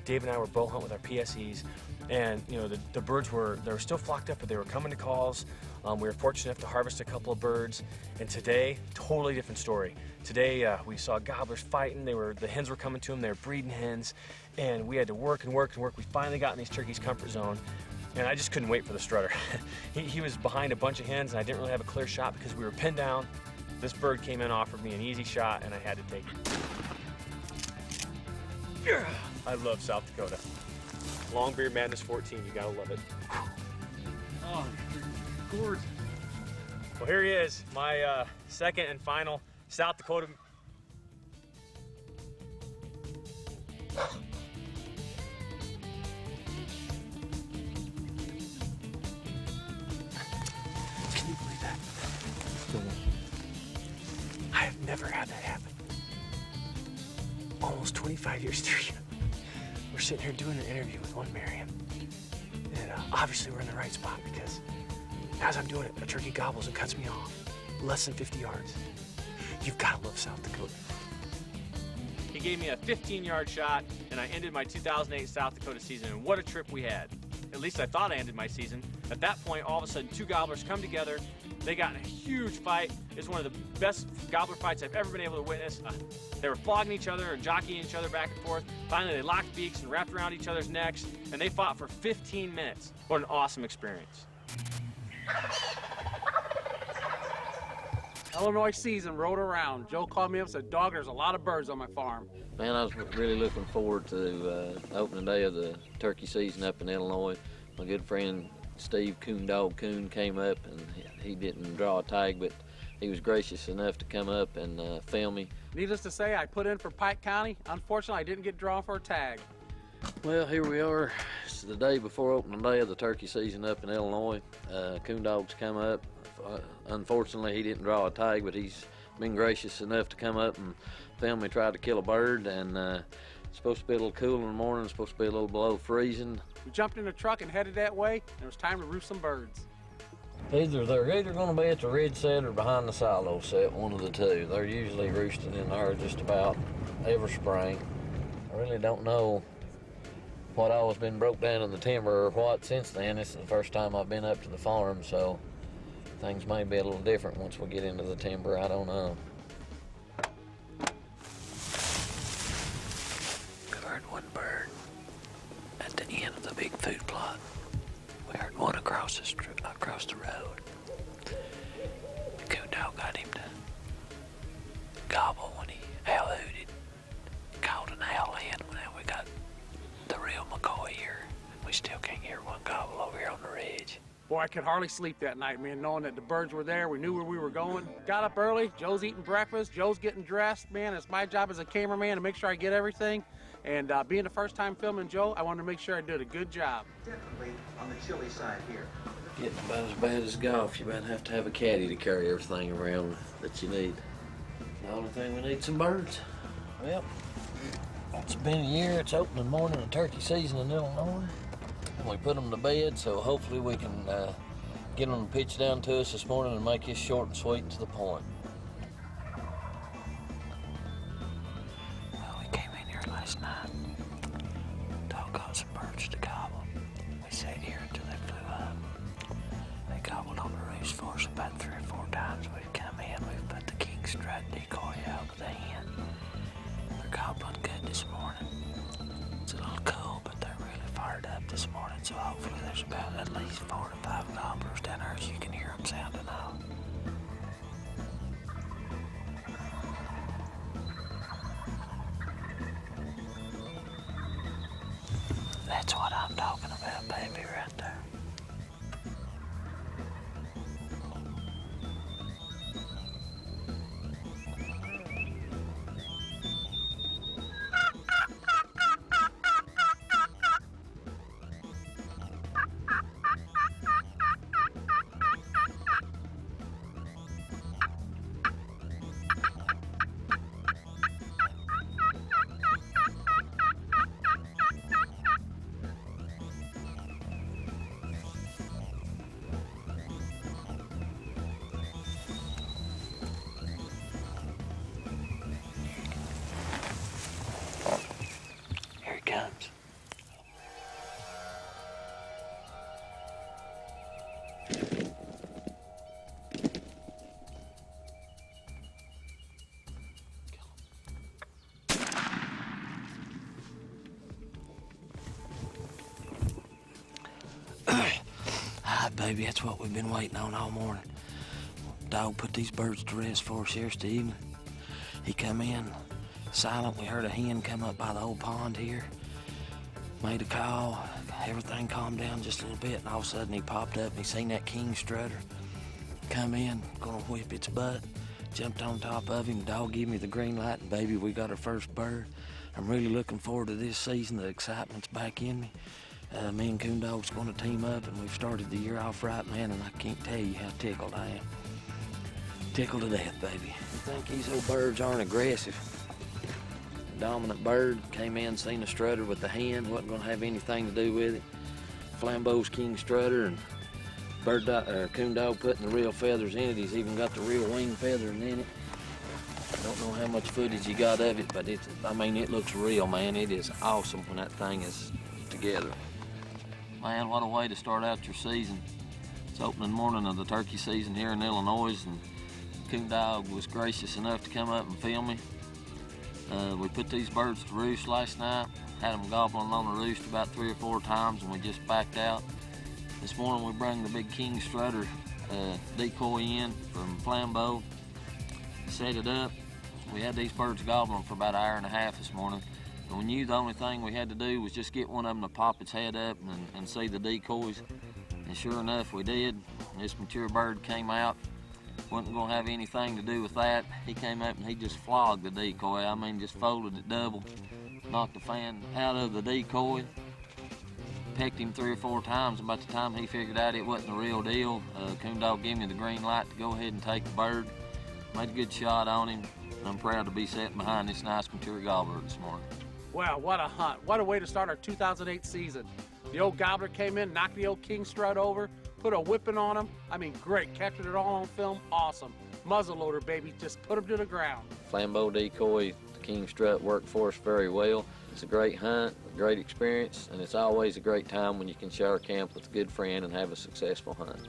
Dave and I were bow hunting with our PSEs, and you know the birds were still flocked up, but they were coming to calls. We were fortunate enough to harvest a couple of birds, and today, totally different story. Today we saw gobblers fighting. The hens were coming to them. They were breeding hens, and we had to work and work and work. We finally got in these turkeys' comfort zone, and I just couldn't wait for the strutter. he was behind a bunch of hens, and I didn't really have a clear shot because we were pinned down. This bird came in, offered me an easy shot, and I had to take it. I love South Dakota. Longbeard Madness 14, you gotta love it. Oh, gorgeous. Well, here he is, my second and final South Dakota. Can you believe that? I have never had that happen. Almost 25 years through. We're sitting here doing an interview with one Miriam. And obviously we're in the right spot because as I'm doing it, a turkey gobbles and cuts me off. Less than 50 yards. You've got to love South Dakota. He gave me a 15-yard shot, and I ended my 2008 South Dakota season, and what a trip we had. At least I thought I ended my season. At that point, all of a sudden, two gobblers come together. They got in a huge fight. It's one of the best gobbler fights I've ever been able to witness. They were flogging each other and jockeying each other back and forth. Finally, they locked beaks and wrapped around each other's necks, and they fought for 15 minutes. What an awesome experience. Illinois season rolled around. Joe called me up and said, "Dog, there's a lot of birds on my farm." Man, I was really looking forward to opening day of the turkey season up in Illinois. My good friend Steve Coon came up, and he didn't draw a tag, but he was gracious enough to come up and film me. Needless to say, I put in for Pike County. Unfortunately, I didn't get drawn for a tag. Well, here we are. It's the day before opening day of the turkey season up in Illinois. Coon Dog's come up. Unfortunately, he didn't draw a tag, but he's been gracious enough to come up and film me try to kill a bird. And it's supposed to be a little cool in the morning. It's supposed to be a little below freezing. We jumped in the truck and headed that way, and it was time to roost some birds. They're either going to be at the ridge set or behind the silo set, one of the two. They're usually roosting in there just about every spring. I really don't know what all has been broke down in the timber or what since then. This is the first time I've been up to the farm, so things may be a little different once we get into the timber. I don't know. We heard one bird at the end of the big food plot. We heard one across the road. The coon dog got him to gobble when he hooted. Called an owl in. Now we got the real McCoy here. We still can't hear one gobble over here on the ridge. Boy, I could hardly sleep that night, man, knowing that the birds were there. We knew where we were going. Got up early. Joe's eating breakfast. Joe's getting dressed, man. It's my job as a cameraman to make sure I get everything. And being the first time filming Joe, I wanted to make sure I did a good job. Definitely on the chilly side here. Getting about as bad as golf. You about have to have a caddy to carry everything around that you need. The only thing we need some birds. Well, it's been a year. It's opening morning of turkey season in Illinois. We put them to bed, so hopefully we can get them to pitch down to us this morning and make it short and sweet and to the point. Well, we came in here last night. Dog got some birds to gobble. We sat here until they flew up. They gobbled on the roost for us about 3 or 4 times. We've come in, we've put the king strut decoy out with the hen. They're gobbling good this morning. It's a little cold, but they're really fired up this morning, so hopefully there's about at least 4 to 5 gobblers down there, so you can hear them sounding off. That's what I'm talking about, baby, right there. Comes. Hi, baby, that's what we've been waiting on all morning. Dog put these birds to rest for us yesterday evening. He come in silent. We heard a hen come up by the old pond here. Made a call, everything calmed down just a little bit, and all of a sudden he popped up and he seen that king strutter come in, gonna whip its butt. Jumped on top of him, dog gave me the green light, and baby, we got our first bird. I'm really looking forward to this season. The excitement's back in me. Me and Coon Dog's gonna team up, and we've started the year off right, man, and I can't tell you how tickled I am. Tickled to death, baby. I think these old birds aren't aggressive. Dominant bird came in, seen a strutter with the hen, wasn't going to have anything to do with it. Flambeau's king strutter, and Coon Dog putting the real feathers in it. He's even got the real wing feathers in it. Don't know how much footage you got of it, but it looks real, man. It is awesome when that thing is together. Man, what a way to start out your season. It's opening morning of the turkey season here in Illinois, and Coon Dog was gracious enough to come up and film me. We put these birds to roost last night, had them gobbling on the roost about 3 or 4 times, and we just backed out. This morning we brought the big king strutter decoy in from Flambeau, set it up. We had these birds gobbling for about 1.5 hours this morning, and we knew the only thing we had to do was just get one of them to pop its head up and see the decoys, and sure enough we did. This mature bird came out. Wasn't gonna have anything to do with that. He came up and he just flogged the decoy. Just folded it double, knocked the fan out of the decoy, pecked him 3 or 4 times, and by the time he figured out it wasn't the real deal, Coon Dog gave me the green light to go ahead and take the bird. Made a good shot on him, and I'm proud to be sitting behind this nice mature gobbler this morning. Wow, what a hunt. What a way to start our 2008 season. The old gobbler came in, knocked the old king strut over, put a whipping on him. Great. Captured it all on film. Awesome. Muzzleloader, baby. Just put him to the ground. Flambeau decoy, the king strut worked for us very well. It's a great hunt, a great experience, and it's always a great time when you can share a camp with a good friend and have a successful hunt.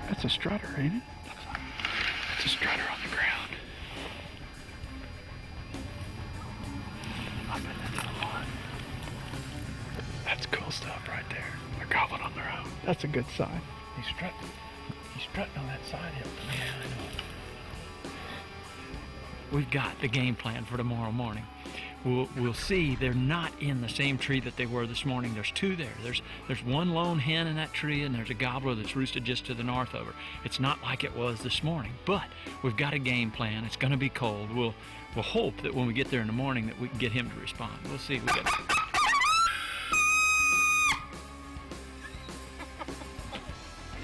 That's a strutter, ain't it? It's a strutter on the ground. I bet that's a lot. That's cool stuff right there. They're gobbling on their own. That's a good sign. He's strutting. He's strutting on that side hill. Yeah, I know. We've got the game plan for tomorrow morning. We'll see they're not in the same tree that they were this morning. There's two there. There's one lone hen in that tree, and there's a gobbler that's roosted just to the north of her. It's not like it was this morning, but we've got a game plan. It's going to be cold. We'll hope that when we get there in the morning that we can get him to respond. We'll see. We got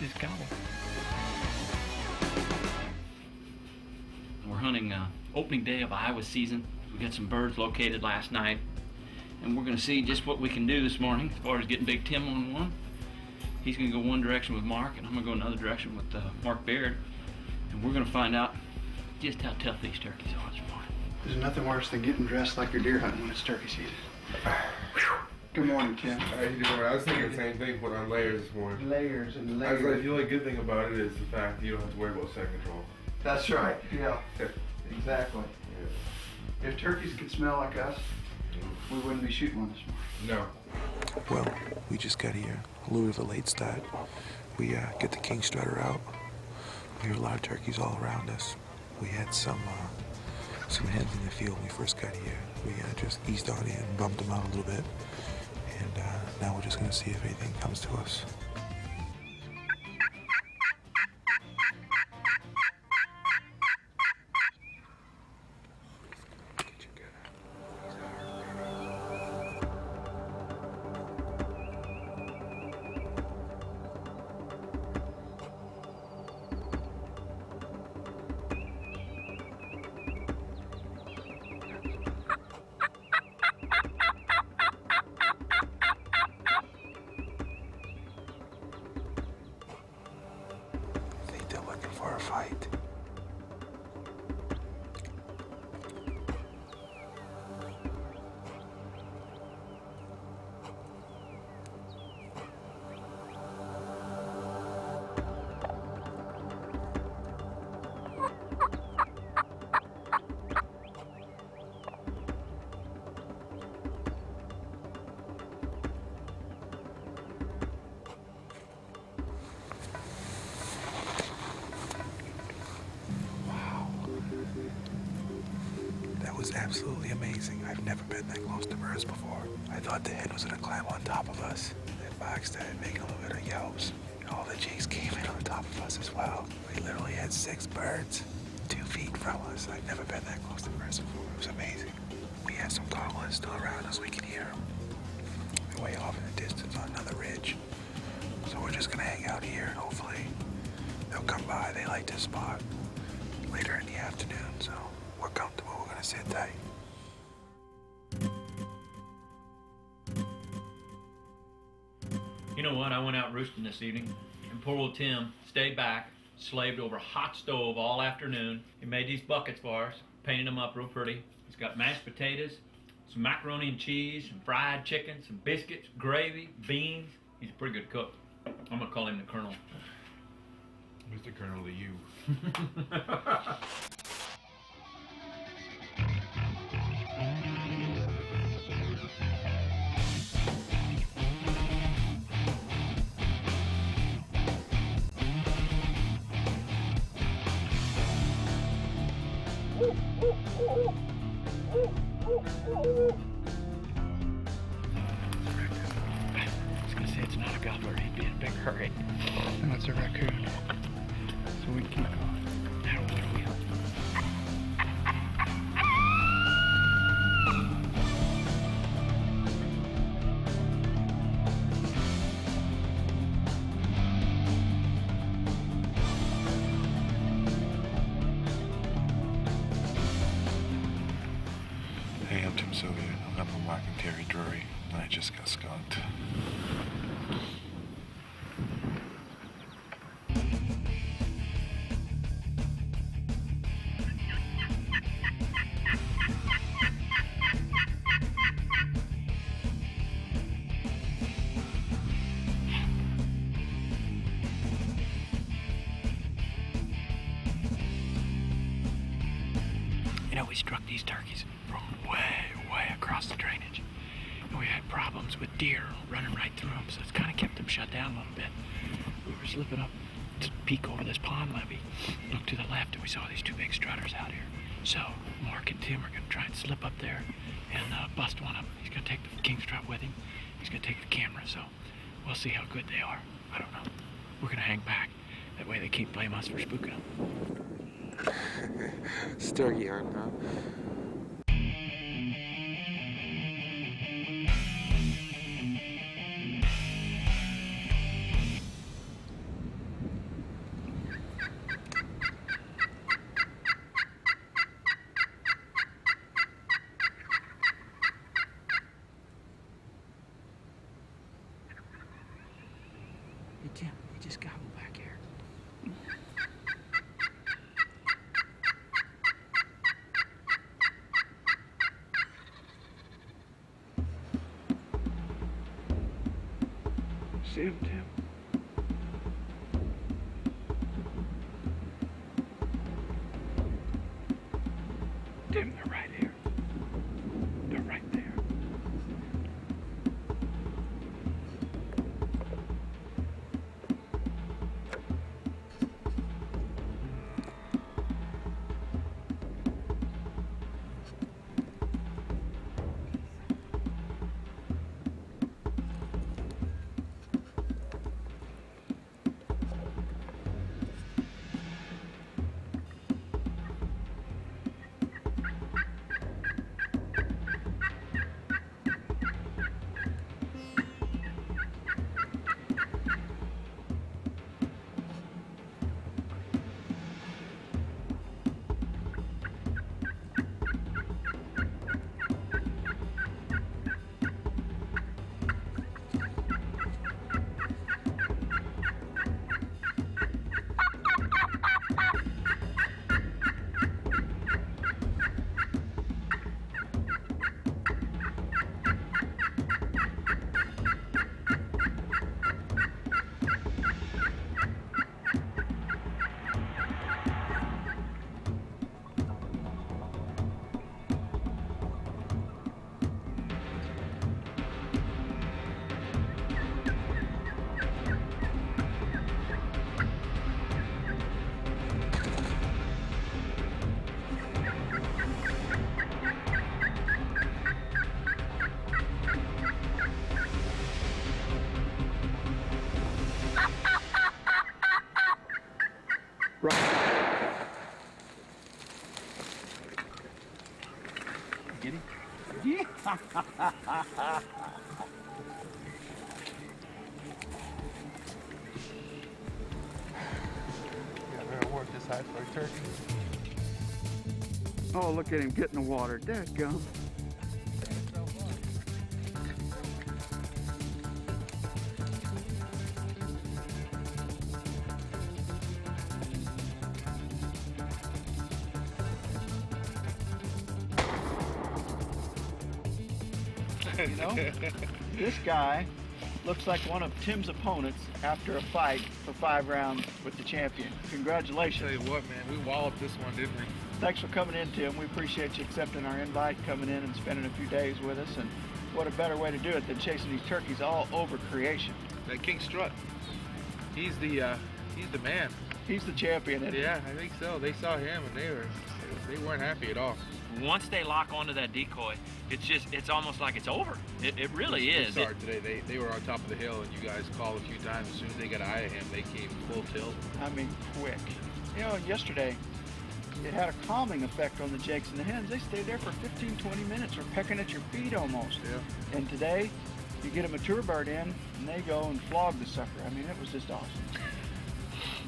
this gobble. We're hunting opening day of Iowa season. We got some birds located last night, and we're going to see just what we can do this morning as far as getting Big Tim on one. He's going to go one direction with Mark, and I'm going to go another direction with Mark Baird, and we're going to find out just how tough these turkeys are this morning. There's nothing worse than getting dressed like you're deer hunting when it's turkey season. Good morning, Tim. How you doing? I was thinking the same thing, put on layers this morning. Layers and layers. I was like, the only good thing about it is the fact that you don't have to worry about scent control. That's right, yeah. Exactly. If turkeys could smell like us, we wouldn't be shooting one this morning. No. Well, we just got here, a little bit of a late start. We get the king strutter out. We hear a lot of turkeys all around us. We had some hens in the field when we first got here. We just eased on in, bumped them out a little bit, and now we're just gonna see if anything comes to us. For a fight. Was absolutely amazing. I've never been that close to birds before. I thought the hen was gonna climb on top of us. That fox started making a little bit of yelps. All the jigs came in on top of us as well. We literally had 6 birds 2 feet from us. I've never been that close to birds before. It was amazing. We have some gobblers still around us. We can hear them. They're way off in the distance on another ridge. So we're just gonna hang out here and hopefully they'll come by. They like this spot later in the afternoon, so we're comfortable. We're gonna sit tight. You know what? I went out roosting this evening, and poor old Tim stayed back, slaved over a hot stove all afternoon. He made these buckets for us, painted them up real pretty. He's got mashed potatoes, some macaroni and cheese, some fried chicken, some biscuits, gravy, beans. He's a pretty good cook. I'm gonna call him the Colonel. Mr. Colonel to you. I was gonna say it's not a gobbler, he'd be in a big hurry. And that's a raccoon. So we keep going. Now what do we hunt? Hey, I'm Tim Sylvia. I'm up on Mark and Terry Drury, and I just got skunked. You know, we struck these turkeys from way, way across the drainage. And we had problems with deer running right through them, so it's kind of kept them shut down a little bit. We were slipping up to peek over this pond levee, look to the left, and we saw these two big strutters out here. So Mark and Tim are going to try and slip up there and bust one of them. He's going to take the king strut with him. He's going to take the camera, so we'll see how good they are. I don't know. We're going to hang back. That way they can't blame us for spooking them. Turkey hunt, huh? Hey, Tim, you just gobble back here. See him, Tim? Tim, they're right here. They're right there. Get him? Yeah. Better work this high for a turkey. Oh, look at him get in the water. Dadgum. You know, this guy looks like one of Tim's opponents after a fight for 5 rounds with the champion. Congratulations. Tell you what, man, we walloped this one, didn't we? Thanks for coming in, Tim. We appreciate you accepting our invite, coming in and spending a few days with us. And what a better way to do it than chasing these turkeys all over creation. That king strut, he's the man. He's the champion, isn't he? Yeah, I think so. They saw him and they weren't happy at all. Once they lock onto that decoy, it's almost like it's over. It really is. They started today. They were on top of the hill, and you guys called a few times. As soon as they got an eye of him, they came full tilt. I mean, quick. You know, yesterday, it had a calming effect on the jakes and the hens. They stayed there for 15, 20 minutes or pecking at your feet almost. Yeah. And today, you get a mature bird in, and they go and flog the sucker. I mean, it was just awesome.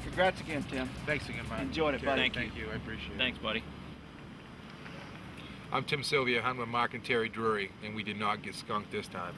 Congrats again, Tim. Thanks again, Mike. Enjoyed it, buddy. Thank you. I appreciate it. Thanks, buddy. I'm Tim Sylvia. I'm with Mark and Terry Drury, and we did not get skunked this time.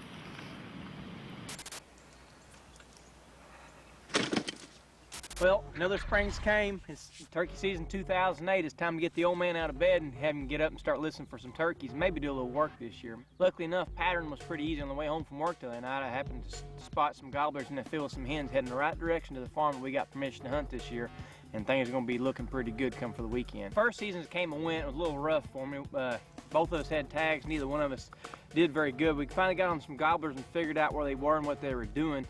Well, another spring's came. It's turkey season 2008. It's time to get the old man out of bed and have him get up and start listening for some turkeys and maybe do a little work this year. Luckily enough, pattern was pretty easy on the way home from work the other night. I happened to spot some gobblers in the field with some hens heading the right direction to the farm that we got permission to hunt this year, and things are going to be looking pretty good come for the weekend. First seasons came and went. It was a little rough for me. Both of us had tags, neither one of us did very good. We finally got on some gobblers and figured out where they were and what they were doing.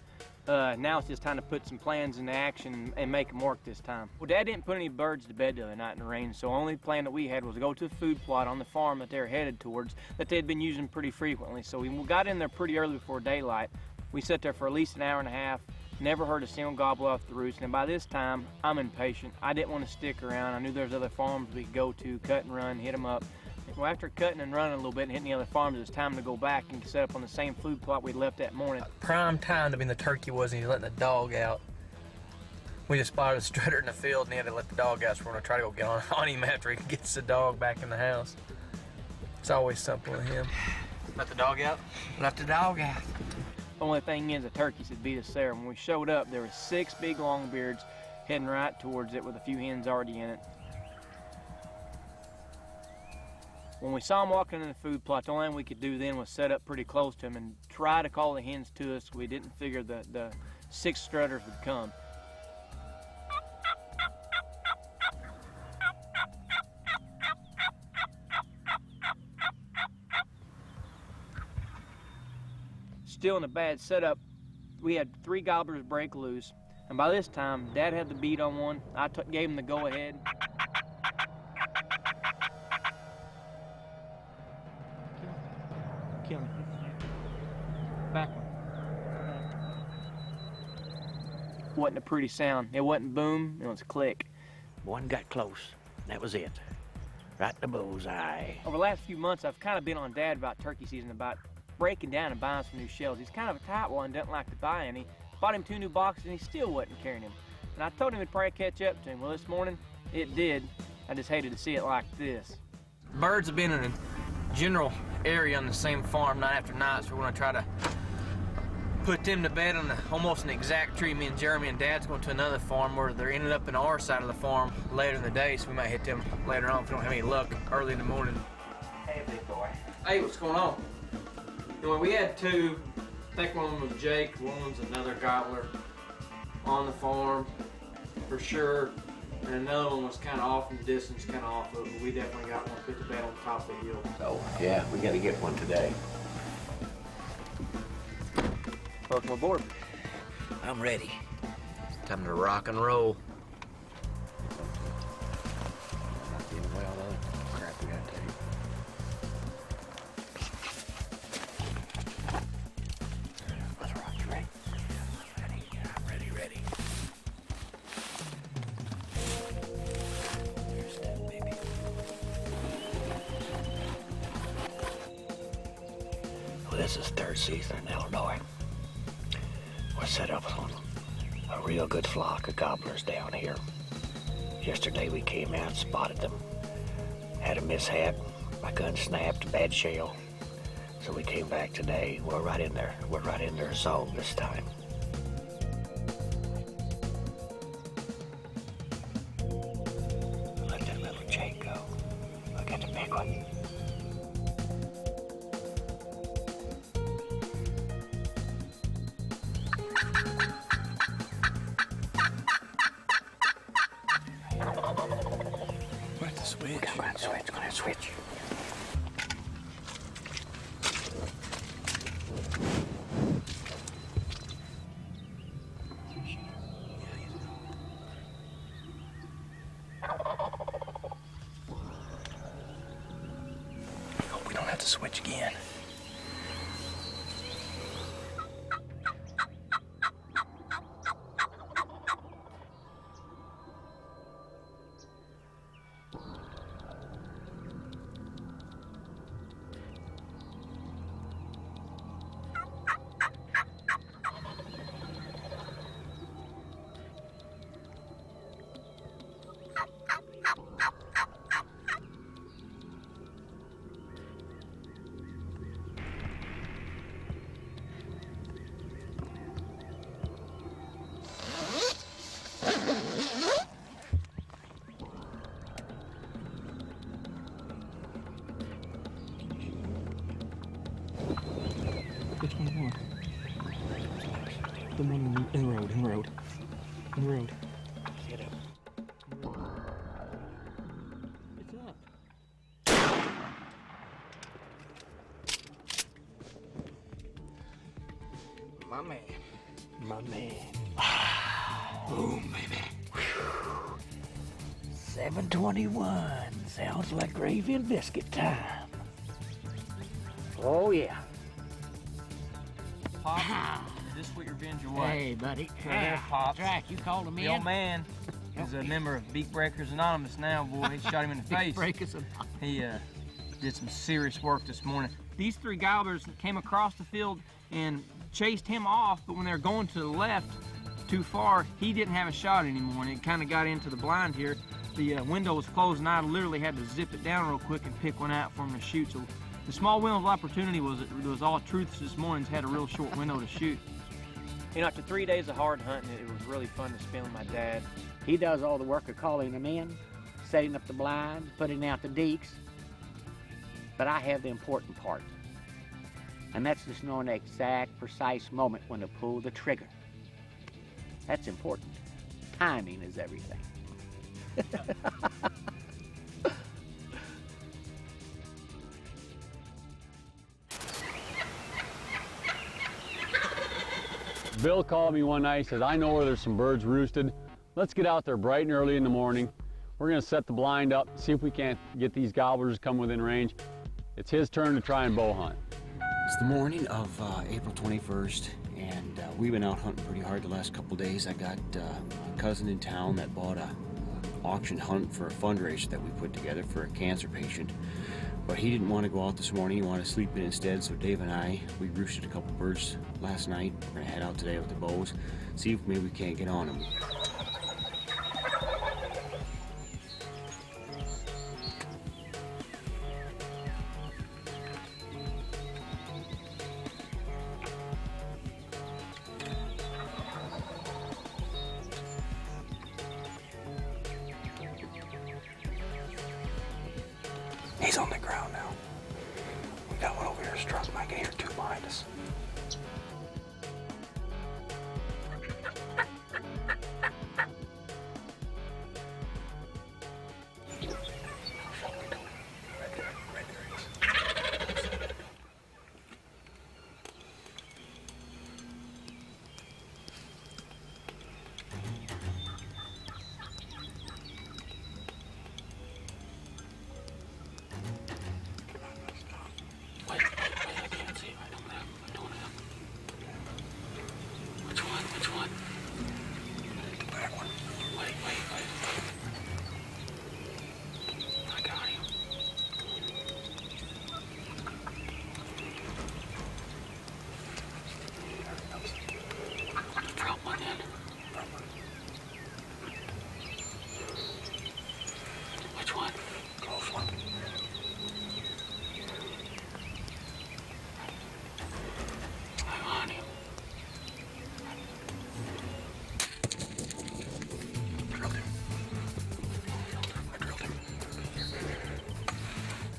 Now it's just time to put some plans into action and make them work this time. Well, Dad didn't put any birds to bed the other night in the rain, so the only plan that we had was to go to a food plot on the farm that they're headed towards that they had been using pretty frequently. So we got in there pretty early before daylight. We sat there for at least an hour and a half, never heard a single gobble off the roost, and by this time, I'm impatient. I didn't want to stick around. I knew there was other farms we could go to, cut and run, hit them up. Well, after cutting and running a little bit and hitting the other farms, it was time to go back and set up on the same food plot we left that morning. Prime time to be in the turkey was, and he's letting the dog out. We just spotted a strutter in the field, and he had to let the dog out, so we're gonna try to go get on him after he gets the dog back in the house. It's always something with him. Let the dog out? Let the dog out. The only thing is the turkeys had beat us there. When we showed up, there were 6 big longbeards heading right towards it with a few hens already in it. When we saw them walking in the food plot, the only thing we could do then was set up pretty close to them and try to call the hens to us. We didn't figure the 6 strutters would come. Still in a bad setup, we had 3 gobblers break loose, and by this time, Dad had the beat on one. I gave him the go-ahead. Kill him. Back one. Wasn't a pretty sound. It wasn't boom, it was a click. One got close, that was it. Right in the bullseye. Over the last few months, I've kind of been on Dad about turkey season, about breaking down and buying some new shells. He's kind of a tight one, doesn't like to buy any. Bought him 2 new boxes and he still wasn't carrying them. And I told him it'd probably catch up to him. Well, this morning, it did. I just hated to see it like this. Birds have been in a general area on the same farm night after night, so we're gonna try to put them to bed on almost an exact tree. Me and Jeremy and Dad's going to another farm where they're ended up in our side of the farm later in the day, so we might hit them later on if we don't have any luck early in the morning. Hey, big boy. Hey, what's going on? Anyway, we had 2. I think one of them was Jake, one's another gobbler on the farm for sure. And another one was kind of off in the distance, kind of off of it, but we definitely got one put to bed on top of the hill. Oh, yeah, we gotta get one today. Welcome aboard. I'm ready. Time to rock and roll. Well, crap we gotta take. Let's rock. You ready? Ready? I'm ready. Here's that, baby. Well, this is 3rd season in Illinois. We're set up on a real good flock of gobblers down here. Yesterday we came out and spotted them. Had a mishap. My gun snapped, bad shell. So we came back today. We're right in there. We're right in their zone this time. Let that little Jake go. Look at the big one. Where's the switch? Come on, switch. Gonna switch. We don't have to switch again. Which one do you want? The one in the road, in the road. In the road. Get up. It's up. My man. My man. Boom, baby. 7:21. Sounds like gravy and biscuit time. Oh, yeah. Pop, is this what your revenge or what? Hey, buddy. Hey, Pops. Jack, you called him in? The old man. He's a member of Beak Breakers Anonymous now, boy. He shot him in the face. Beak Breakers Anonymous. He did some serious work this morning. These three gobblers came across the field and chased him off, but when they were going to the left too far, he didn't have a shot anymore, and it kind of got into the blind here. The window was closed, and I literally had to zip it down real quick and pick one out for him to shoot. So the small window of opportunity was all truths this morning's had a real short window to shoot. You know, after 3 days of hard hunting, it was really fun to spend with my dad. He does all the work of calling them in, setting up the blinds, putting out the deeks. But I have the important part. And that's just knowing the exact, precise moment when to pull the trigger. That's important. Timing is everything. Bill called me one night, he says, I know where there's some birds roosted. Let's get out there bright and early in the morning. We're gonna set the blind up, see if we can't get these gobblers to come within range. It's his turn to try and bow hunt. It's the morning of April 21st, and we've been out hunting pretty hard the last couple days. I got a cousin in town that bought a auction hunt for a fundraiser that we put together for a cancer patient. But he didn't want to go out this morning, he wanted to sleep in instead, so Dave and I, we roosted a couple birds last night. We're gonna head out today with the bows, see if maybe we can't get on them. He's on the ground now. We got one over here struck, and I can hear two behind us.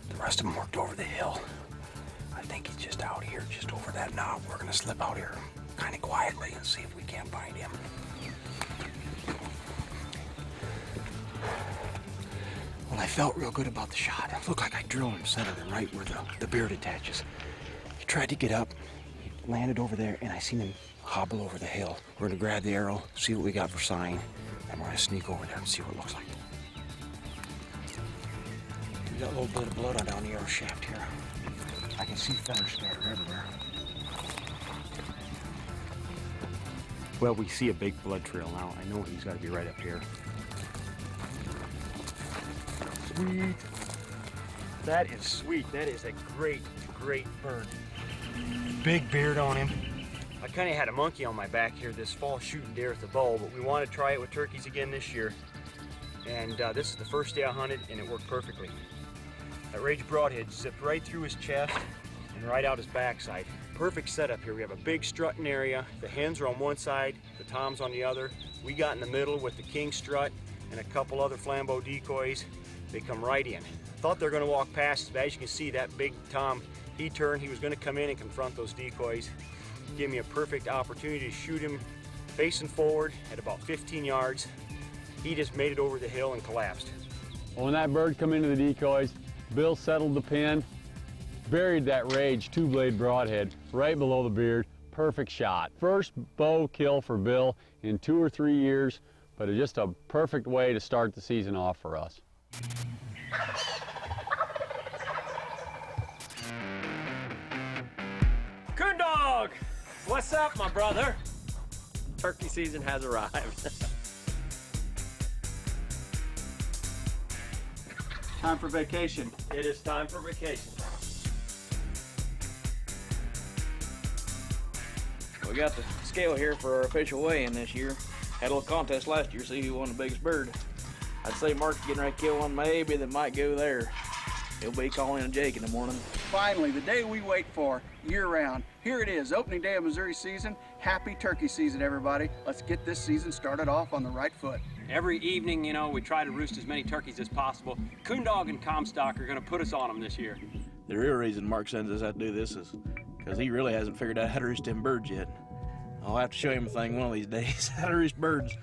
The rest of them worked over the hill. I think he's just out here, just over that knob. We're gonna slip out here kind of quietly and see if we can't find him. Well, I felt real good about the shot. It looked like I drilled him, centered him right where the beard attaches. He tried to get up, he landed over there, and I seen him hobble over the hill. We're gonna grab the arrow, see what we got for sign, and we're gonna sneak over there and see what it looks like. We got a little bit of blood on down the arrow shaft here. I can see feathers scattered everywhere. Well, we see a big blood trail now. I know he's got to be right up here. Sweet. That is sweet. That is a great, great bird. Big beard on him. I kind of had a monkey on my back here this fall shooting deer with the bow, but we want to try it with turkeys again this year. And this is the first day I hunted, and it worked perfectly. That rage broadhead zipped right through his chest and right out his backside. Perfect setup here. We have a big strutting area. The hens are on one side, the toms on the other. We got in the middle with the king strut and a couple other flambeau decoys. They come right in. Thought they were going to walk past us, but as you can see, that big tom, he turned. He was going to come in and confront those decoys. Give me a perfect opportunity to shoot him facing forward at about 15 yards. He just made it over the hill and collapsed. When that bird come into the decoys, Bill settled the pin, buried that rage two-blade broadhead right below the beard, perfect shot. First bow kill for Bill in 2 or 3 years, but it's just a perfect way to start the season off for us. Coon Dog! What's up, my brother? Turkey season has arrived. Time for vacation. It is time for vacation. We got the scale here for our official weigh-in this year. Had a little contest last year, see who won the biggest bird. I'd say Mark's getting ready to kill one maybe that might go there. He'll be calling a Jake in the morning. Finally, the day we wait for year-round. Here it is, opening day of Missouri season. Happy turkey season, everybody. Let's get this season started off on the right foot. Every evening, you know, we try to roost as many turkeys as possible. Coon Dog and Comstock are going to put us on them this year. The real reason Mark sends us out to do this is because he really hasn't figured out how to roost them birds yet. I'll have to show him a thing one of these days, how to roost birds.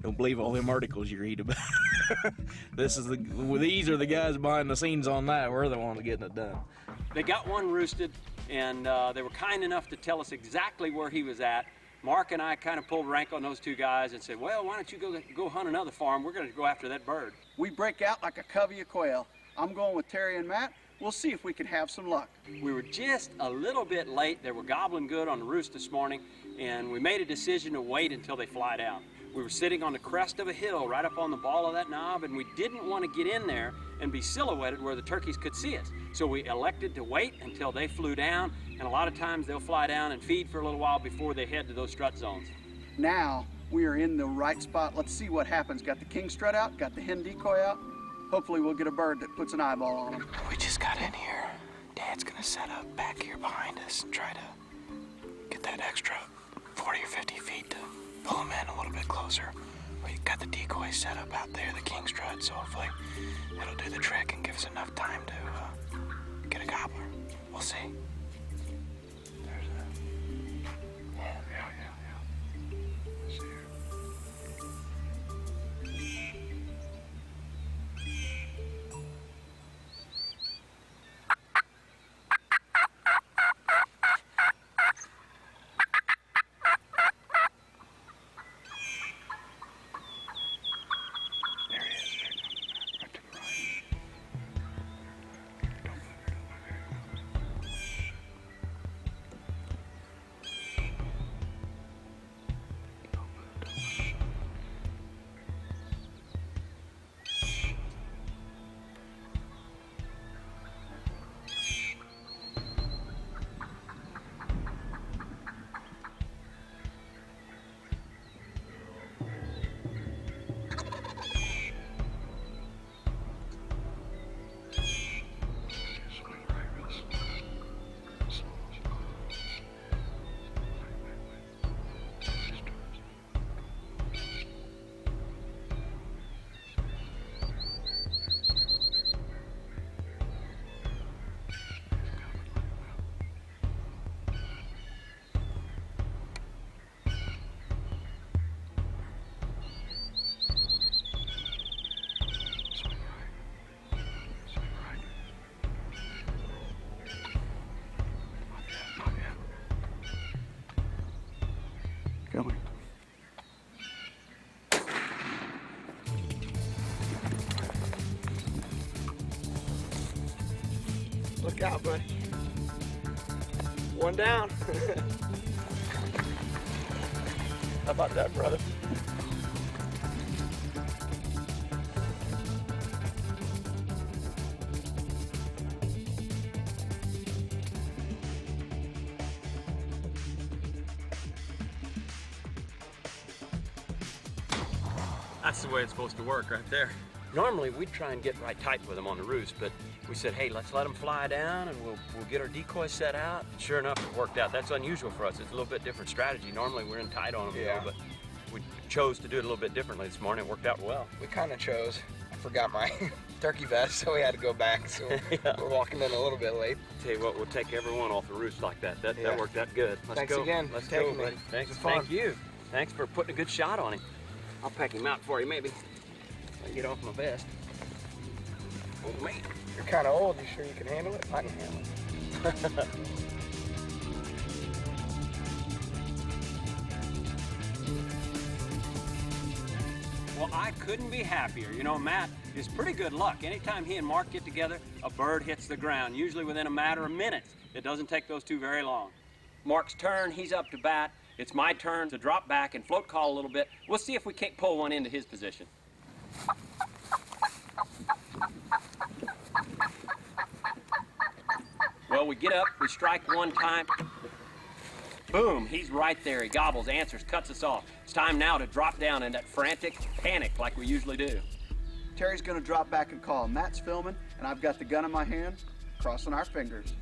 Don't believe all them articles you read about. These are the guys behind the scenes on that. We're the ones getting it done. They got one roosted, and they were kind enough to tell us exactly where he was at. Mark and I kind of pulled rank on those two guys and said, well, why don't you go hunt another farm? We're going to go after that bird. We break out like a covey of quail. I'm going with Terry and Matt. We'll see if we can have some luck. We were just a little bit late. They were gobbling good on the roost this morning, and we made a decision to wait until they fly down. We were sitting on the crest of a hill right up on the ball of that knob, and we didn't want to get in there and be silhouetted where the turkeys could see us. So we elected to wait until they flew down, and a lot of times they'll fly down and feed for a little while before they head to those strut zones. Now we are in the right spot. Let's see what happens. Got the king strut out, got the hen decoy out. Hopefully we'll get a bird that puts an eyeball on him. We just got in here. Dad's gonna set up back here behind us and try to get that extra 40 or 50 feet to pull him in a little bit closer. We got the decoy set up out there, the king strut, so hopefully it'll do the trick and give us enough time to get a gobbler. We'll see. There's a... Yeah. See her. Coming. Look out, buddy. One down. How about that, brother? That's the way it's supposed to work right there. Normally, we'd try and get right tight with them on the roost, but we said, hey, let's let them fly down and we'll get our decoys set out. Sure enough, it worked out. That's unusual for us. It's a little bit different strategy. Normally, we're in tight on them, you know, but we chose to do it a little bit differently this morning. It worked out well. We kind of chose. I forgot my turkey vest, so we had to go back. So we're walking in a little bit late. Tell you what, we'll take everyone off the roost like that. That worked out good. Let's Thanks go. again. Let's Taking go, me. buddy. Thanks. It's fun. Thank you. Thanks for putting a good shot on him. I'll pack him out for you, maybe. I can get off my vest. Oh, man. You're kind of old. You sure you can handle it? I can handle it. Well, I couldn't be happier. You know, Matt is pretty good luck. Anytime he and Mark get together, a bird hits the ground, usually within a matter of minutes. It doesn't take those two very long. Mark's turn, he's up to bat. It's my turn to drop back and float call a little bit. We'll see if we can't pull one into his position. Well, we get up, we strike one time. Boom, he's right there. He gobbles, answers, cuts us off. It's time now to drop down in that frantic panic like we usually do. Terry's gonna drop back and call. Matt's filming, and I've got the gun in my hand, crossing our fingers.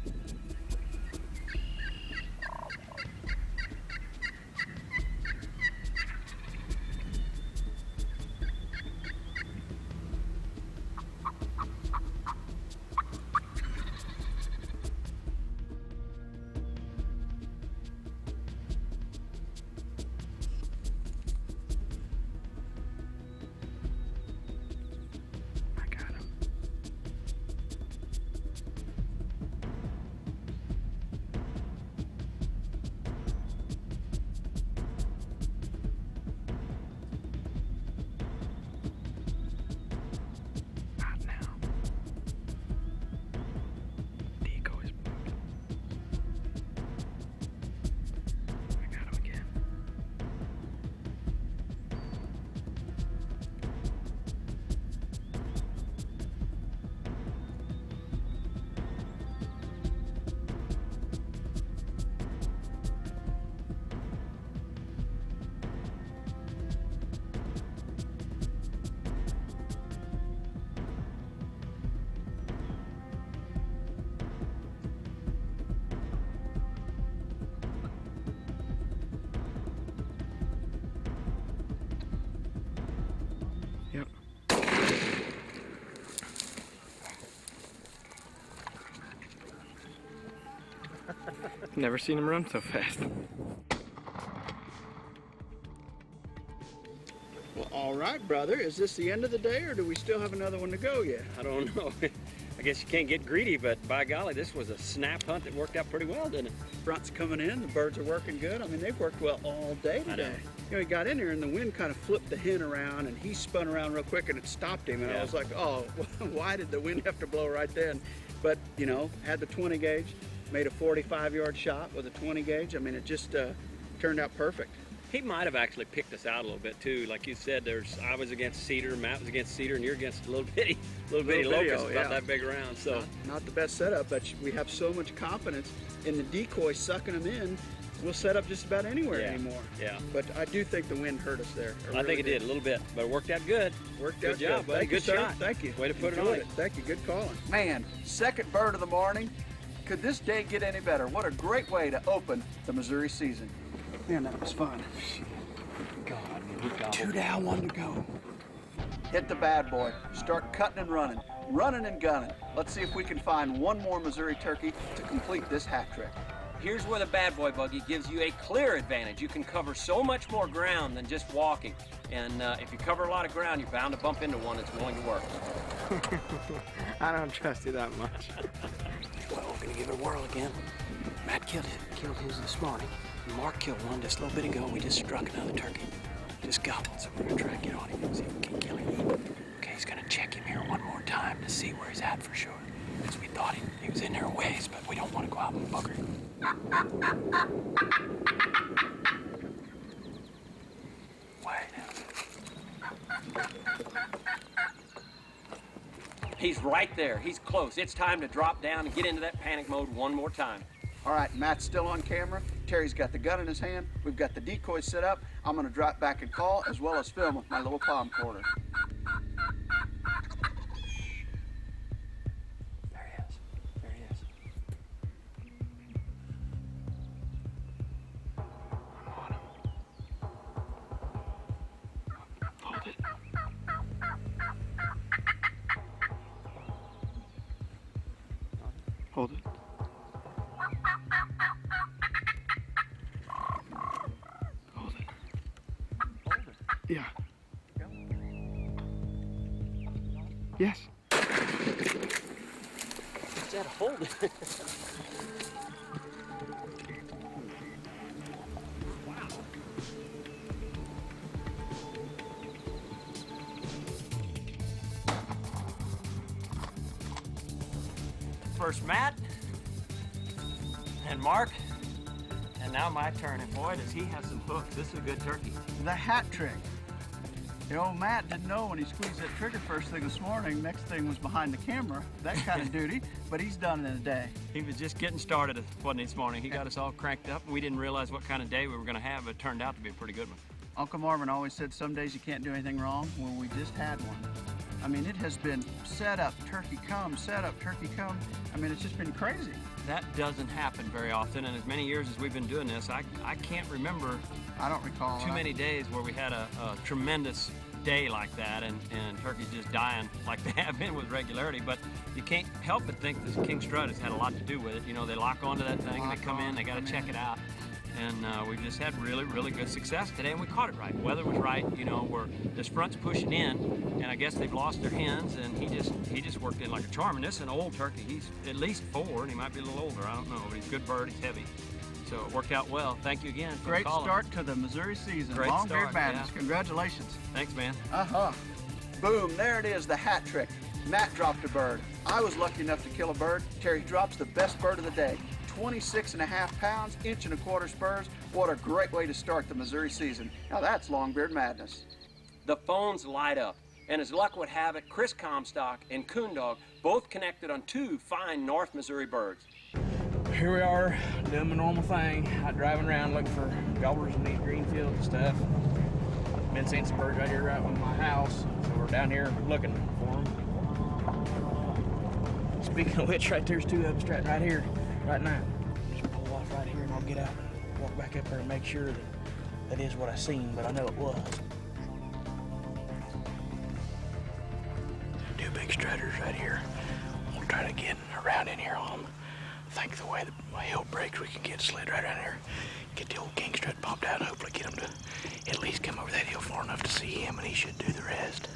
Yep. Never seen him run so fast. Well, all right, brother. Is this the end of the day, or do we still have another one to go yet? I don't know. I guess you can't get greedy, but by golly, this was a snap hunt that worked out pretty well, didn't it? Front's coming in, the birds are working good. I mean, they've worked well all day I know. today. You know, he got in there and the wind kind of flipped the hen around and he spun around real quick and it stopped him. And I Yeah. was like, oh, why did the wind have to blow right then? But, you know, had the 20 gauge, made a 45-yard shot with a 20 gauge. I mean, it just turned out perfect. He might have actually picked us out a little bit too. Like you said, I was against cedar, Matt was against cedar, and you're against a little bitty locust, about that big around. So not the best setup, but we have so much confidence in the decoy sucking them in. We'll set up just about anywhere anymore. Yeah. But I do think the wind hurt us there. I think it did a little bit, but it worked out good. Worked Good out job, buddy. Thank you, Good sir. shot. Thank you. Way to put it Enjoyed on. Thank you. Good calling. Man, second bird of the morning. Could this day get any better? What a great way to open the Missouri season. Man, that was fun. God, we got 2 down, 1 to go. Hit the bad boy. Start cutting and running. Running and gunning. Let's see if we can find one more Missouri turkey to complete this hat trick. Here's where the bad boy buggy gives you a clear advantage. You can cover so much more ground than just walking. And if you cover a lot of ground, you're bound to bump into one that's willing to work. I don't trust you that much. Well, we're gonna give it a whirl again. Matt killed his this morning. Mark killed one just a little bit ago. We just struck another turkey. Just gobbled, so we're gonna try and get on him and see if we can kill him. Okay, he's gonna check him here one more time to see where he's at for sure. Because we thought he was in there a ways, but we don't want to go out and bugger him. He's right there. He's close. It's time to drop down and get into that panic mode one more time. All right, Matt's still on camera. Terry's got the gun in his hand. We've got the decoy set up. I'm gonna drop back and call as well as film with my little palm quarter. There he is. There he is. I'm on him. Hold it. Hold it. Hold it. Yeah. Yes. Is that hold it? first Matt, and Mark, and now my turn. And boy, does he have some hooks. This is a good turkey. The hat trick. The old Matt didn't know when he squeezed that trigger first thing this morning. Next thing was behind the camera, that kind of duty, but he's done it in a day. He was just getting started, wasn't he, this morning? He got us all cranked up. We didn't realize what kind of day we were going to have, but it turned out to be a pretty good one. Uncle Marvin always said some days you can't do anything wrong. Well, we just had one. I mean, it has been set up, turkey come, set up, turkey come. I mean, it's just been crazy. That doesn't happen very often, and as many years as we've been doing this, I can't remember. I don't recall too many days where we had a tremendous day like that, and turkeys just dying like they have been with regularity. But you can't help but think this king strut has had a lot to do with it. You know, they lock onto that thing, they come in, they got to check it out. And we've just had really, really good success today, and we caught it right. Weather was right, you know, where this front's pushing in, and I guess they've lost their hens, and he just worked in like a charm. And this is an old turkey. He's at least 4, and he might be a little older. I don't know, but he's a good bird. He's heavy. So it worked out well. Thank you again for Great calling. start to the Missouri season. Great Longbeard start, Madness. yeah. Congratulations. Thanks, man. Boom, there it is, the hat trick. Matt dropped a bird. I was lucky enough to kill a bird. Terry drops the best bird of the day. 26.5 pounds, 1 1/4 spurs. What a great way to start the Missouri season. Now that's Longbeard Madness. The phones light up, and as luck would have it, Chris Comstock and Coondog both connected on 2 fine North Missouri birds. Here we are, doing my normal thing, out driving around looking for gobblers in these green fields and stuff. Been seeing some birds right here right by my house, so we're down here looking for them. Speaking of which, right there's 2 of them strutting right here, right now. Just pull off right here and I'll get out and walk back up there and make sure that that is what I seen, but I know it was. 2 big strutters right here. We'll try to get around in here on them. I think the way the hill breaks, we can get a sled right around here, get the old king strut pumped out, and hopefully get him to at least come over that hill far enough to see him, and he should do the rest.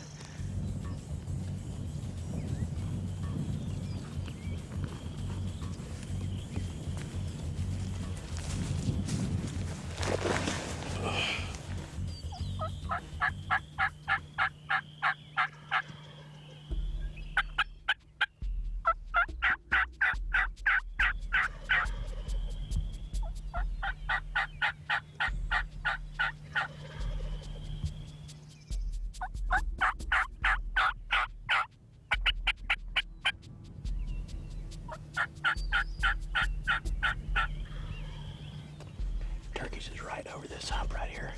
Turkeys is right over this hump right here.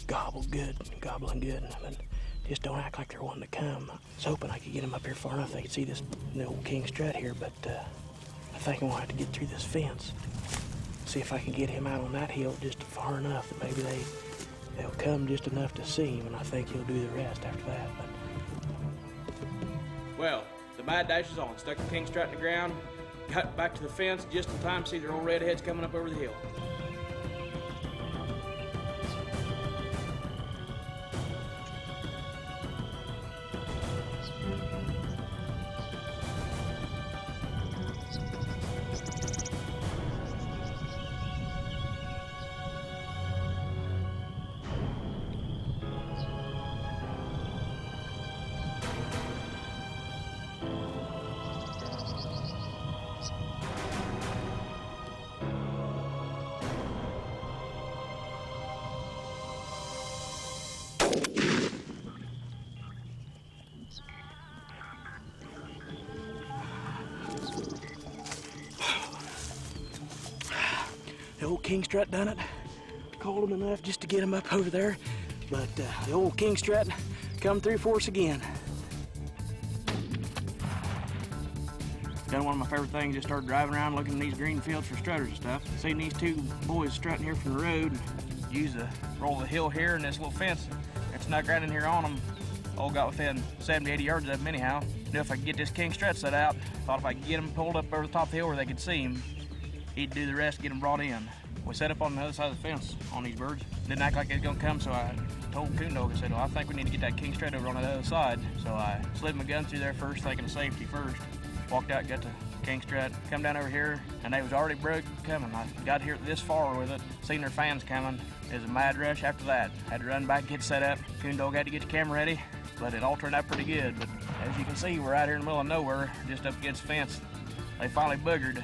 Gobbled good, gobbling good. I mean, just don't act like they're wanting to come. I was hoping I could get them up here far enough they could see this old king strut here, but I think I'm gonna have to get through this fence. See if I can get him out on that hill just far enough that maybe they'll come just enough to see him, and I think he'll do the rest after that. But... Well, the mad dash is on. Stuck the king strut in the ground, got back to the fence just in time to see their old redheads coming up over the hill. The old king strut done it. Called him enough just to get him up over there, but the old king strut come through for us again. Done one of my favorite things, just started driving around looking in these green fields for strutters and stuff. Seen these 2 boys strutting here from the road. Use the roll of the hill here and this little fence and snuck right in here on them. All got within 70, 80 yards of them anyhow. Knew if I could get this king strut set out, thought if I could get him pulled up over the top of the hill where they could see him, he'd do the rest, get them brought in. We set up on the other side of the fence on these birds. Didn't act like they was gonna come, so I told Coondog, I said, well, I think we need to get that king strut over on the other side. So I slid my gun through there first, thinking of safety first. Walked out, got the king strut, come down over here, and they was already broke coming. I got here this far with it, seen their fans coming. It was a mad rush after that. Had to run back, get set up. Coondog had to get the camera ready, but it all turned out pretty good. But as you can see, we're out here in the middle of nowhere, just up against the fence. they finally boogered.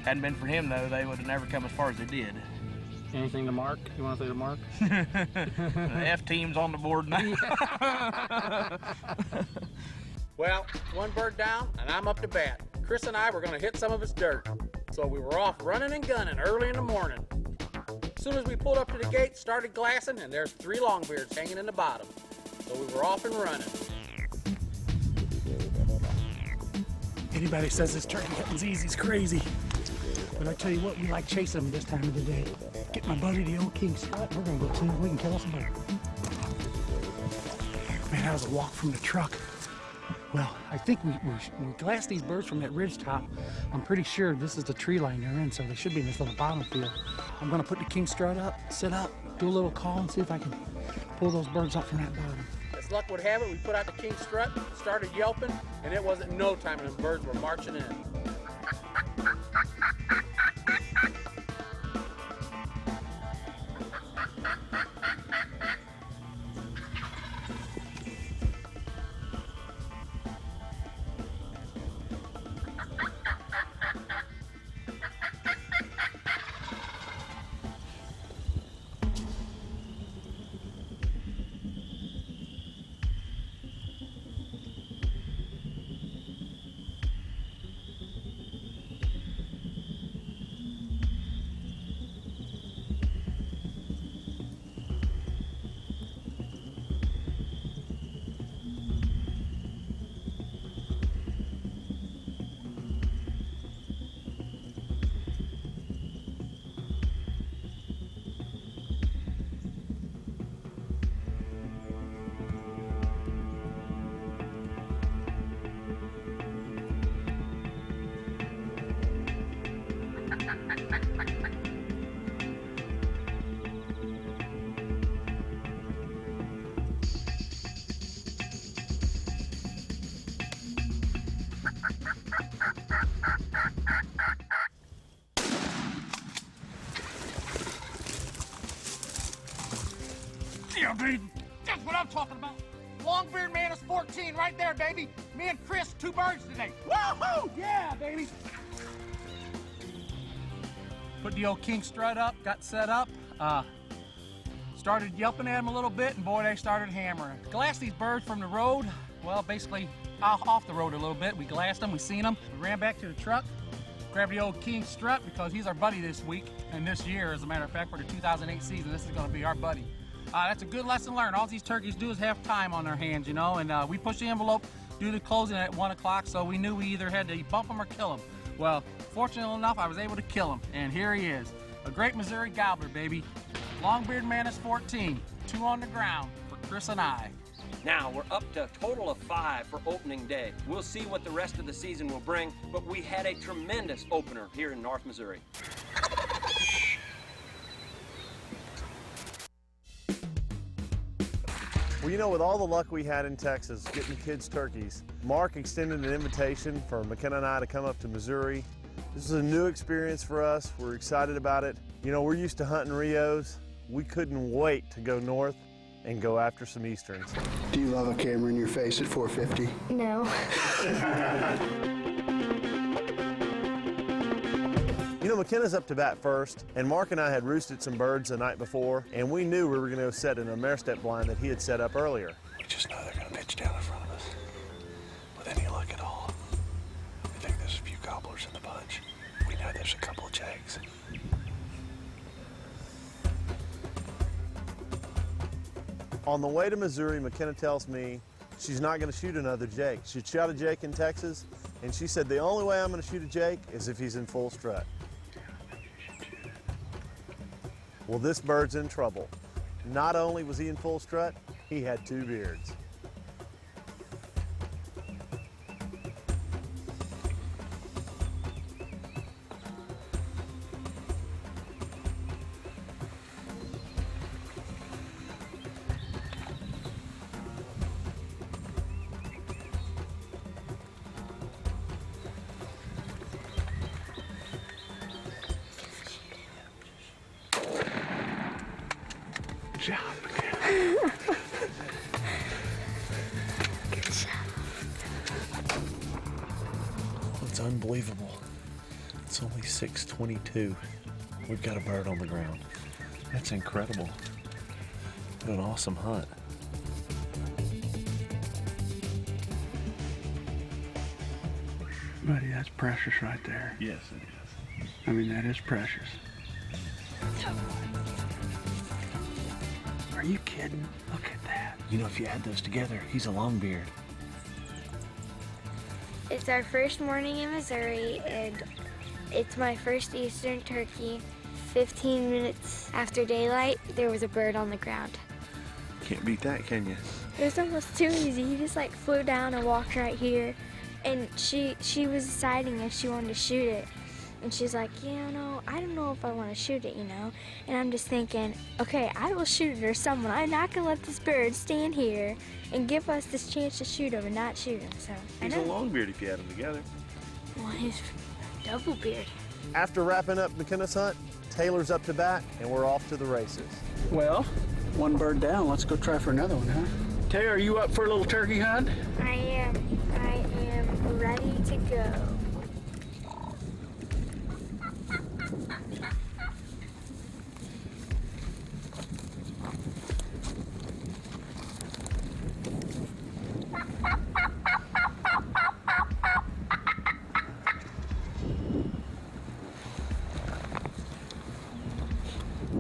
Hadn't been for him though, they would have never come as far as they did. Anything to Mark? You want to say to Mark? The F team's on the board now. Well, one bird down, and I'm up to bat. Chris and I were going to hit some of his dirt. So we were off running and gunning early in the morning. As soon as we pulled up to the gate, started glassing, and there's 3 longbeards hanging in the bottom. So we were off and running. Anybody says this turkey hunting's easy is crazy. But I tell you what, we like chasing them this time of the day. Get my buddy the old king strut, we're gonna go see if we can kill us a bird. Man, that was a walk from the truck. Well, I think we glassed these birds from that ridge top. I'm pretty sure this is the tree line they're in, so they should be in this little bottom field. I'm gonna put the king strut up, sit up, do a little call, and see if I can pull those birds up from that bottom. As luck would have it, we put out the king strut, started yelping, and it wasn't no time and the birds were marching in. Yeah, dude. That's what I'm talking about. Longbeard Madness 14 right there, baby. Me and Chris, 2 birds today. Woohoo! Yeah, baby. Put the old king strut up, got set up. Started yelping at them a little bit, and boy, they started hammering. Glassed these birds from the road. Well, basically off the road a little bit. We glassed them, we seen them. We ran back to the truck, grabbed the old king strut because he's our buddy this week and this year, as a matter of fact, for the 2008 season. This is going to be our buddy. That's a good lesson learned. All these turkeys do is have time on their hands, you know, and we pushed the envelope, do the closing at 1 o'clock, so we knew we either had to bump them or kill them. Well, fortunately enough, I was able to kill him, and here he is. A great Missouri gobbler, baby. Longbeard Madness 14, 2 on the ground for Chris and I. Now we're up to a total of 5 for opening day. We'll see what the rest of the season will bring, but we had a tremendous opener here in North Missouri. Well, you know, with all the luck we had in Texas getting kids turkeys, Mark extended an invitation for McKenna and I to come up to Missouri. This is a new experience for us. We're excited about it. You know, we're used to hunting Rios. We couldn't wait to go north and go after some Easterns. Do you love a camera in your face at 450? No. You know, McKenna's up to bat first, and Mark and I had roosted some birds the night before, and we knew we were going to set an mare step blind that he had set up earlier. We just know they're going to pitch down in front of us. With any luck at all, we think there's a few gobblers in the bunch. We know there's a couple of jakes. On the way to Missouri, McKenna tells me she's not going to shoot another jake. She shot a jake in Texas, and she said the only way I'm going to shoot a jake is if he's in full strut. Well, this bird's in trouble. Not only was he in full strut, he had 2 beards. Good job. Good job. It's unbelievable. It's only 6:22. We've got a bird on the ground. That's incredible. What an awesome hunt. Buddy, that's precious right there. Yes, it is. I mean, that is precious. Are you kidding? Look at that. You know, if you add those together, he's a longbeard. It's our first morning in Missouri, and it's my first eastern turkey. 15 minutes after daylight, there was a bird on the ground. Can't beat that, can you? It was almost too easy. He just like flew down and walked right here. And she was deciding if she wanted to shoot it. And she's like, I don't know if I want to shoot it, And I'm just thinking, okay, I will shoot it or someone. I'm not going to let this bird stand here and give us this chance to shoot him and not shoot him. So He's a longbeard if you add them together. Well, he's double beard. After wrapping up McKenna's hunt, Taylor's up to bat, and we're off to the races. Well, one bird down. Let's go try for another one, huh? Taylor, are you up for a little turkey hunt? I am ready to go.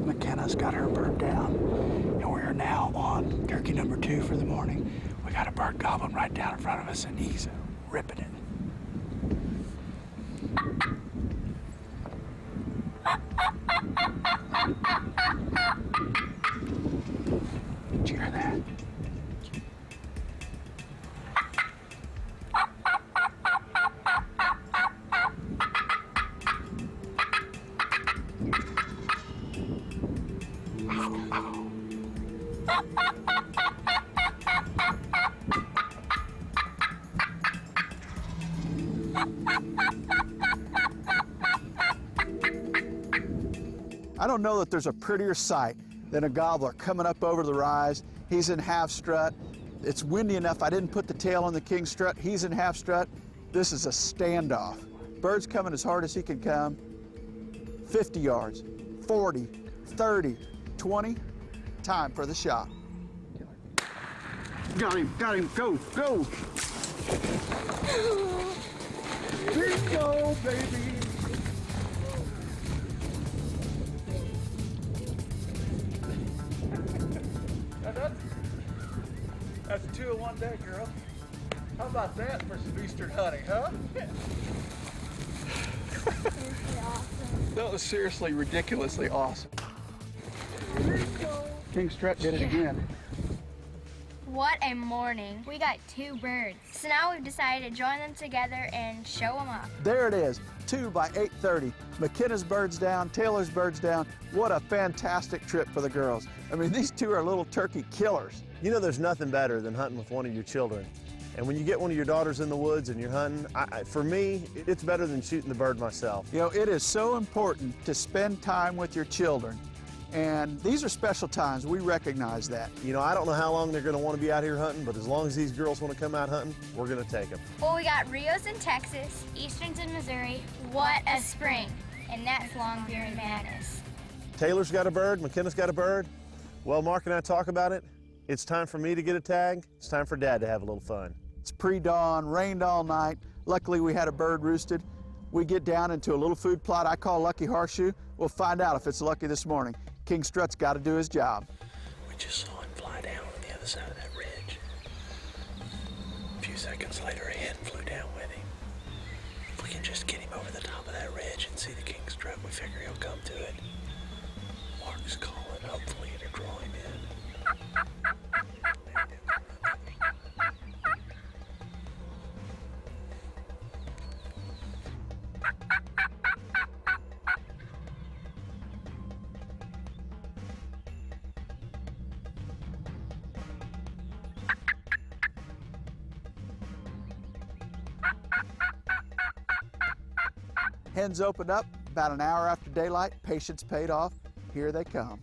McKenna's got her bird down, and we are now on turkey number 2 for the morning. We got a bird gobbling right down in front of us, and he's ripping it. Did you hear that? I don't know that there's a prettier sight than a gobbler coming up over the rise. He's in half strut. It's windy enough I didn't put the tail on the king strut. He's in half strut. This is a standoff. Bird's coming as hard as he can come. 50 yards, 40, 30, 20. Time for the shot. Got him, go, go. Bingo, baby. That's 2 in 1 day, girl. How about that for some eastern hunting, huh? That was seriously ridiculously awesome. King Strut did it again. What a morning. We got 2 birds. So now we've decided to join them together and show them up. There it is, 2 by 8:30. McKenna's bird's down, Taylor's bird's down. What a fantastic trip for the girls. I mean, these 2 are little turkey killers. You know, there's nothing better than hunting with one of your children. And when you get one of your daughters in the woods and you're hunting, for me, it's better than shooting the bird myself. You know, it is so important to spend time with your children. And these are special times. We recognize that. You know, I don't know how long they're going to want to be out here hunting, but as long as these girls want to come out hunting, we're going to take them. Well, we got Rios in Texas, Easterns in Missouri. What a spring. And that's Longbeard Madness. Taylor's got a bird, McKenna's got a bird. Well, Mark and I talk about it. It's time for me to get a tag. It's time for Dad to have a little fun. It's pre-dawn, rained all night. Luckily, we had a bird roosted. We get down into a little food plot I call Lucky Horseshoe. We'll find out if it's lucky this morning. King Strut's got to do his job. We just saw him fly down on the other side of that ridge. A few seconds later, a hen flew down with him. If we can just get him over the top of that ridge and see the King Strut, we figure he'll come to it. Mark's calling, hopefully it'll draw him in. Hens opened up about an hour after daylight. Patience paid off. Here they come.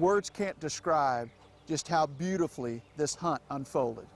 Words can't describe just how beautifully this hunt unfolded.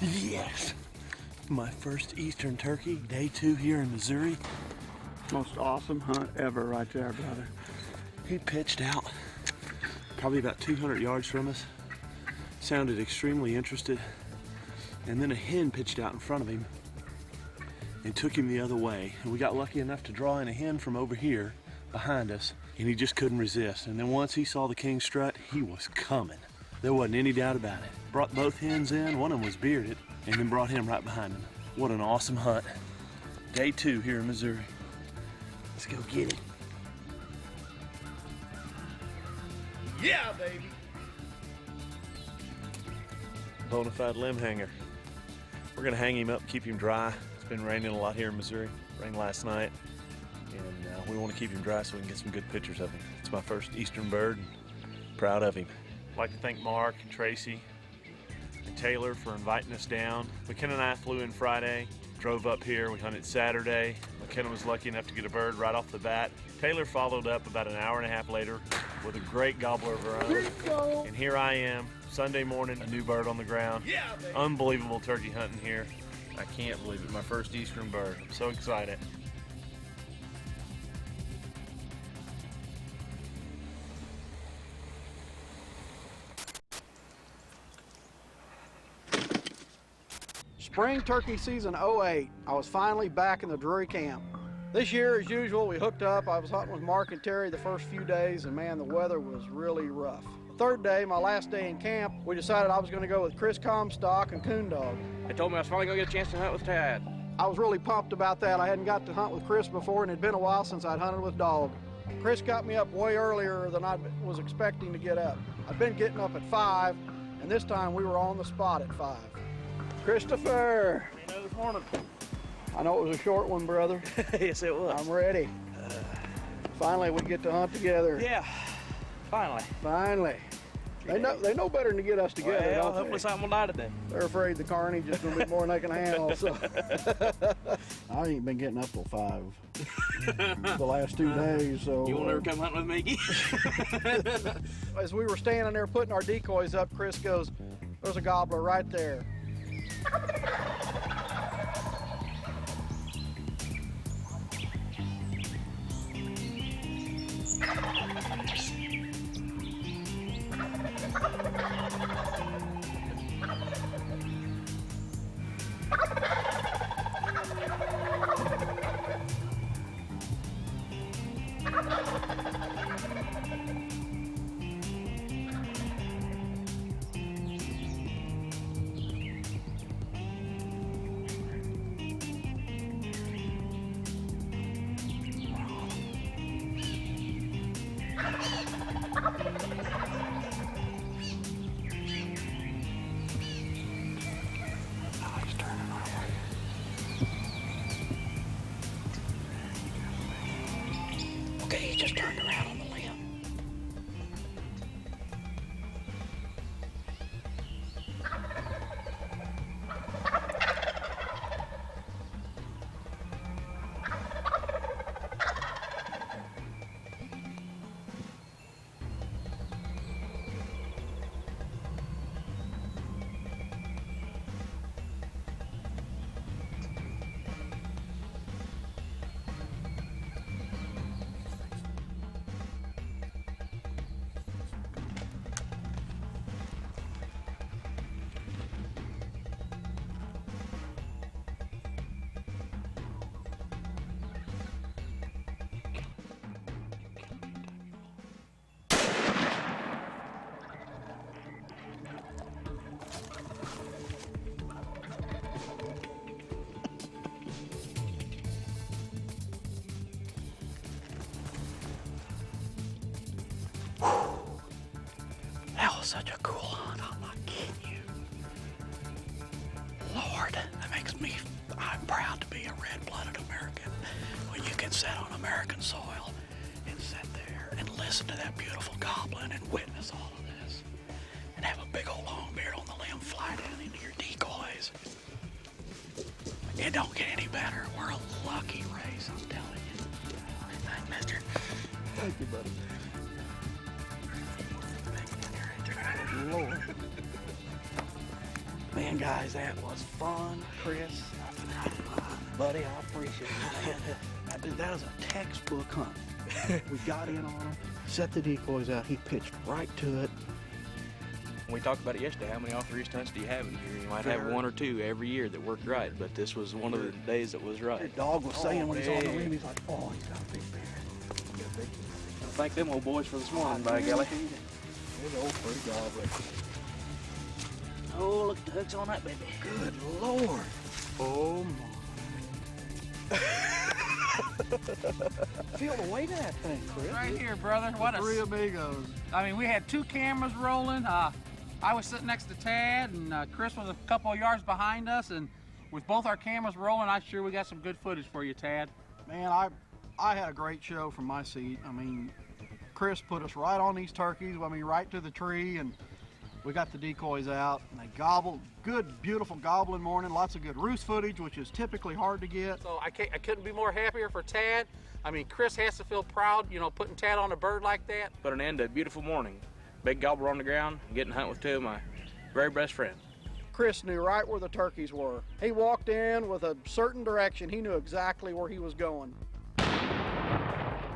Yes! My first eastern turkey, day 2 here in Missouri. Most awesome hunt ever right there, brother. He pitched out probably about 200 yards from us. Sounded extremely interested. And then a hen pitched out in front of him and took him the other way. And we got lucky enough to draw in a hen from over here behind us, and he just couldn't resist. And then once he saw the king strut, he was coming. There wasn't any doubt about it. Brought both hens in, one of them was bearded, and then brought him right behind him. What an awesome hunt. Day 2 here in Missouri. Let's go get it. Yeah, baby. Bonafide limb hanger. We're gonna hang him up, keep him dry. It's been raining a lot here in Missouri. Rained last night, and we want to keep him dry so we can get some good pictures of him. It's my first eastern bird, and proud of him. I'd like to thank Mark and Tracy and Taylor for inviting us down. McKenna and I flew in Friday, drove up here. We hunted Saturday. McKenna was lucky enough to get a bird right off the bat. Taylor followed up about an hour and a half later with a great gobbler of her own. And here I am, Sunday morning, a new bird on the ground. Yeah, unbelievable turkey hunting here. I can't believe it. My first eastern bird. I'm so excited. Spring turkey season 08, I was finally back in the Drury camp. This year, as usual, we hooked up. I was hunting with Mark and Terry the first few days, and man, the weather was really rough. The third day, my last day in camp, we decided I was going to go with Chris Comstock and Coon Dog. They told me I was finally going to get a chance to hunt with Tad. I was really pumped about that. I hadn't got to hunt with Chris before, and it had been a while since I'd hunted with Dog. Chris got me up way earlier than I was expecting to get up. I'd been getting up at 5, and this time we were on the spot at 5. Christopher! I know it was a short one, brother. Yes, it was. I'm ready. Finally, we get to hunt together. Yeah, finally. Finally. They know better than to get us together, Well, don't they? hopefully something will die today. They're afraid the carnage is going to be more than they can handle. So. I ain't been getting up till 5 the last 2 days. So You won't ever come hunting with me? As we were standing there putting our decoys up, Chris goes, "There's a gobbler right there." Okay, he just turned around on the limb. such a cool hunt. I'm not kidding you. Lord, that makes me, I'm proud to be a red-blooded American. When you can sit on American soil and sit there and listen to that beautiful goblin and witness all of this and have a big old longbeard on the limb fly down into your decoys. It don't get any better. We're a lucky race, I'm telling you. Thank you, mister. Thank you, buddy. Lord. Man, guys, that was fun. Chris, buddy, I appreciate it, man. That was a textbook hunt. We got in on him, set the decoys out. He pitched right to it. We talked about it yesterday. How many off-the-wrist hunts do you have in here? You might have one or two every year that worked right, but this was one of the days that was right. Your dog was saying when he's on the rim, he's like, oh, he's got a big bear. Thank them old boys for this morning, by golly. Good old pretty gobbler. Oh, look at the hooks on that baby. Good Lord. Oh, my. Feel the weight of that thing, Chris. Right here, brother. What Three a... amigos. I mean, we had two cameras rolling. I was sitting next to Tad, and Chris was a couple of yards behind us, and with both our cameras rolling, I'm sure we got some good footage for you, Tad. Man, I had a great show from my seat. I mean, Chris put us right on these turkeys, I mean, right to the tree, and we got the decoys out, and they gobbled. Good, beautiful gobbling morning. Lots of good roost footage, which is typically hard to get. So I couldn't be more happier for Tad. I mean, Chris has to feel proud, you know, putting Tad on a bird like that. Put an end to a beautiful morning. Big gobbler on the ground, getting to hunt with two of my very best friends. Chris knew right where the turkeys were. He walked in with a certain direction. He knew exactly where he was going.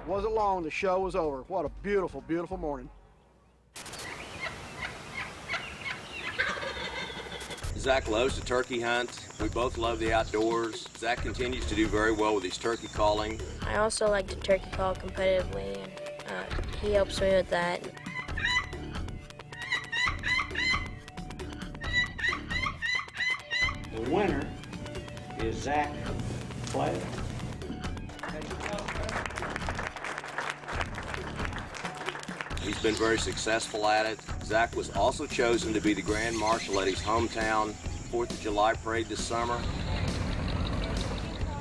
Wasn't long, the show was over. What a beautiful, beautiful morning. Zach loves to turkey hunt. We both love the outdoors. Zach continues to do very well with his turkey calling. I also like to turkey call competitively, and he helps me with that. The winner is Zach Flatten. He's been very successful at it. Zach was also chosen to be the Grand Marshal at his hometown 4th of July parade this summer.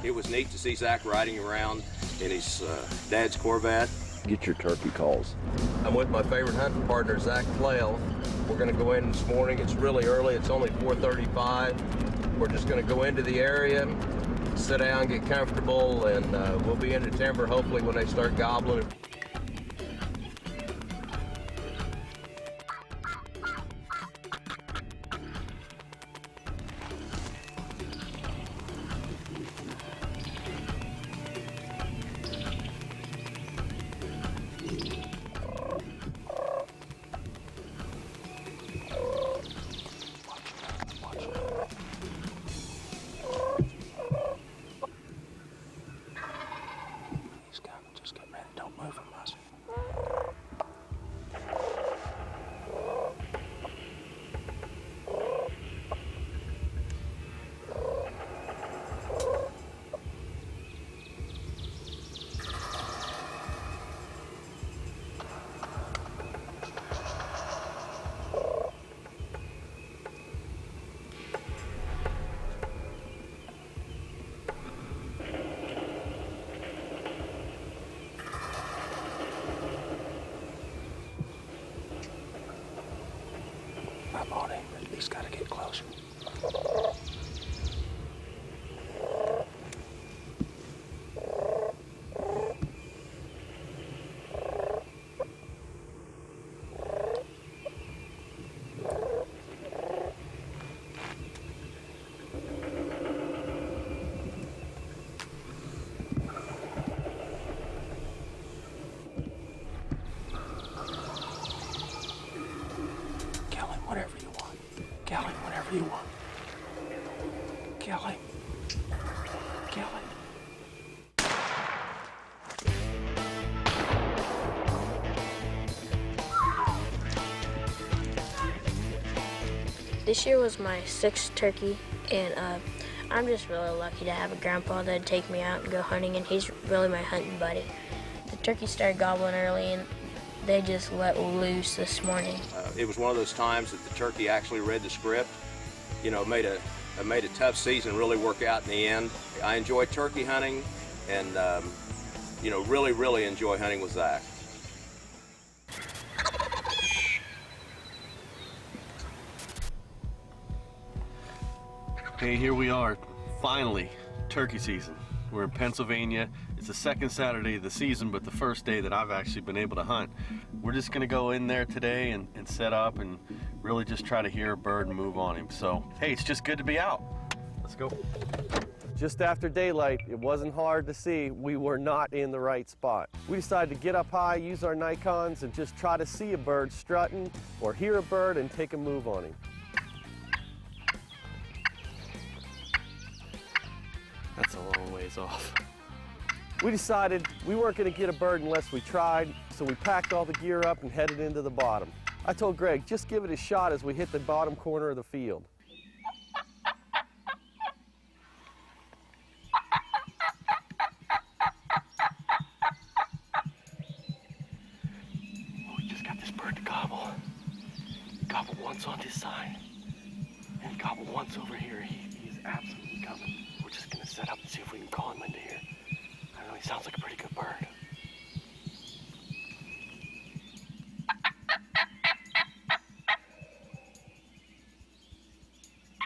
It was neat to see Zach riding around in his dad's Corvette. Get your turkey calls. I'm with my favorite hunting partner, Zach Flail. We're gonna go in this morning. It's really early, it's only 4:35. We're just gonna go into the area, sit down, get comfortable, and we'll be in the timber hopefully when they start gobbling. I'm on him, but he's got to get closer. Whatever you want. Kelly, whatever you want. Kelly. Kelly. This year was my 6th turkey, and I'm just really lucky to have a grandpa that'd take me out and go hunting, and he's really my hunting buddy. The turkeys started gobbling early, and they just let loose this morning. it was one of those times that the turkey actually read the script. You know, it made a tough season really work out in the end. I enjoy turkey hunting, and you know, really enjoy hunting with Zach. Hey, here we are, finally, turkey season. We're in Pennsylvania. It's the second Saturday of the season, but the first day that I've actually been able to hunt. We're just gonna go in there today and set up and really just try to hear a bird and move on him. So, hey, it's just good to be out. Let's go. Just after daylight, it wasn't hard to see we were not in the right spot. We decided to get up high, use our Nikons, and just try to see a bird strutting or hear a bird and take a move on him. That's a long ways off. We decided we weren't going to get a bird unless we tried, so we packed all the gear up and headed into the bottom. I told Greg, just give it a shot as we hit the bottom corner of the field. We just got this bird to gobble. Gobble once on this side, and gobble once over here. He's absolutely coming. We're just gonna set up and see if we can call him into here. I don't know, he sounds like a pretty good bird.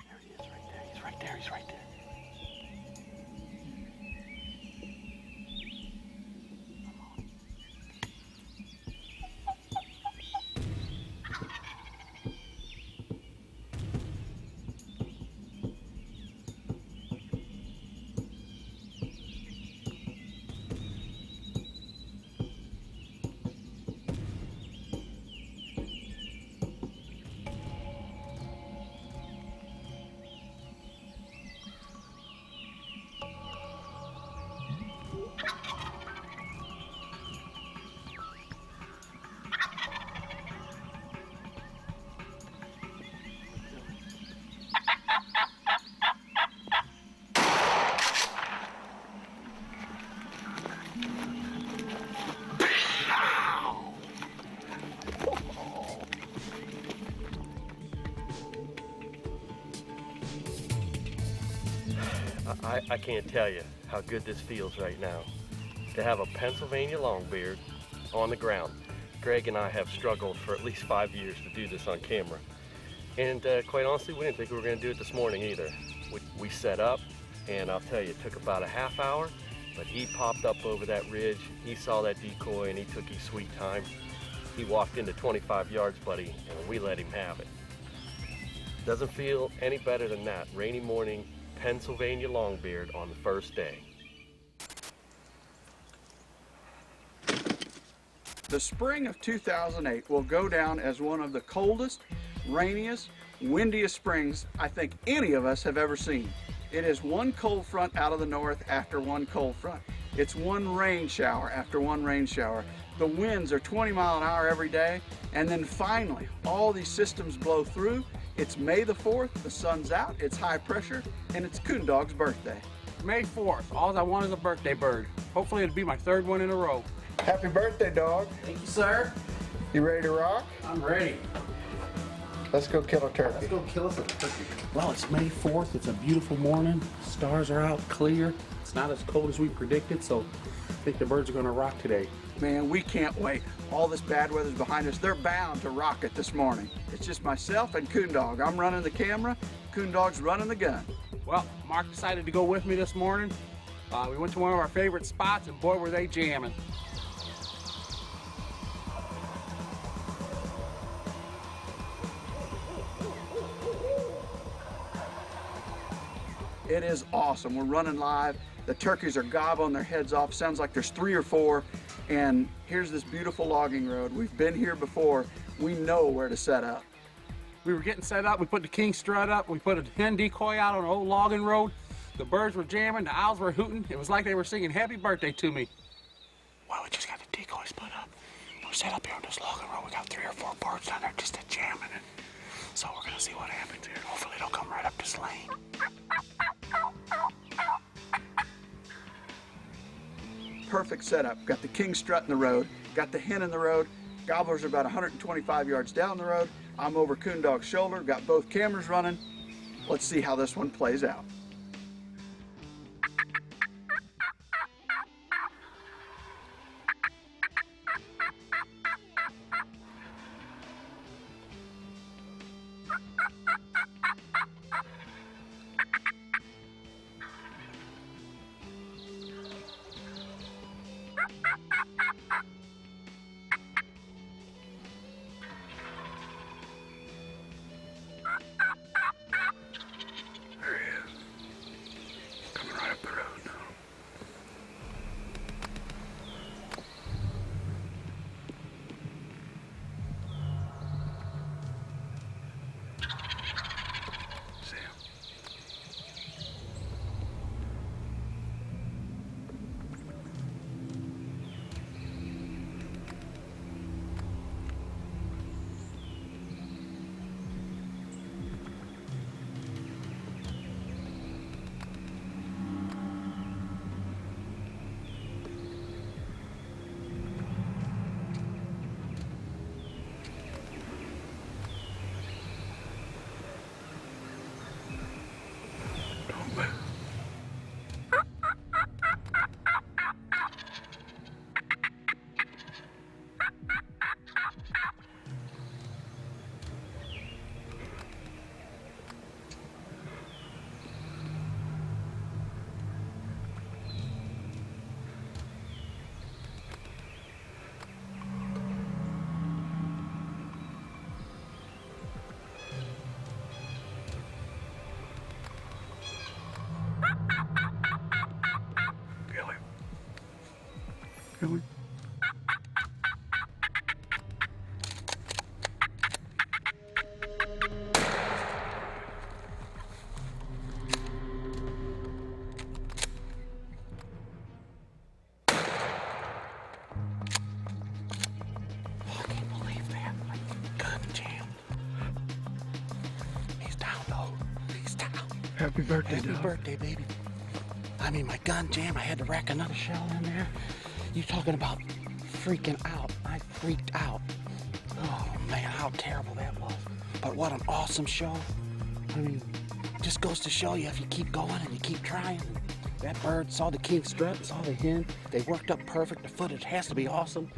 There he is, right there. He's right there, he's right there. I can't tell you how good this feels right now to have a Pennsylvania longbeard on the ground. Greg and I have struggled for at least 5 years to do this on camera. And quite honestly, we didn't think we were going to do it this morning either. We set up, and I'll tell you, it took about a half hour, but he popped up over that ridge. He saw that decoy, and he took his sweet time. He walked into 25 yards, buddy, and we let him have it. Doesn't feel any better than that. Rainy morning, Pennsylvania longbeard on the first day. The spring of 2008 will go down as one of the coldest, rainiest, windiest springs I think any of us have ever seen. It is one cold front out of the north after one cold front. It's one rain shower after one rain shower. The winds are 20 miles an hour every day, and then finally all these systems blow through. It's May the 4th, the sun's out, it's high pressure, and it's Coon Dog's birthday. May 4th, all I want is a birthday bird. Hopefully it'll be my third one in a row. Happy birthday, dog. Thank you, sir. You ready to rock? I'm ready. Let's go kill a turkey. Let's go kill us a turkey. Well, it's May 4th. It's a beautiful morning. Stars are out clear. It's not as cold as we predicted, so I think the birds are going to rock today. Man, we can't wait. All this bad weather's behind us. They're bound to rock it this morning. It's just myself and Coon Dog. I'm running the camera. Coon Dog's running the gun. Well, Mark decided to go with me this morning. We went to one of our favorite spots, and boy, were they jamming. It is awesome. We're running live. The turkeys are gobbling their heads off. Sounds like there's 3 or 4. And here's this beautiful logging road. We've been here before. We know where to set up. We were getting set up. We put the king strut up. We put a hen decoy out on an old logging road. The birds were jamming. The owls were hooting. It was like they were singing happy birthday to me. Well, we just got the decoys put up. We're set up here on this logging road. We got 3 or 4 birds down there just jamming it. So we're gonna see what happens here. Hopefully they'll come right up this lane. Perfect setup. Got the king strut in the road, got the hen in the road. Gobblers are about 125 yards down the road. I'm over Coondog's shoulder, got both cameras running. Let's see how this one plays out. Really? Happy birthday, Happy dog. birthday, baby. I mean, my gun jammed. I had to rack another shell in there. You talking about freaking out. I freaked out. Oh, man, how terrible that was. But what an awesome show. I mean, just goes to show you if you keep going and you keep trying. That bird saw the king strut, saw the hen. They worked up perfect. The footage has to be awesome.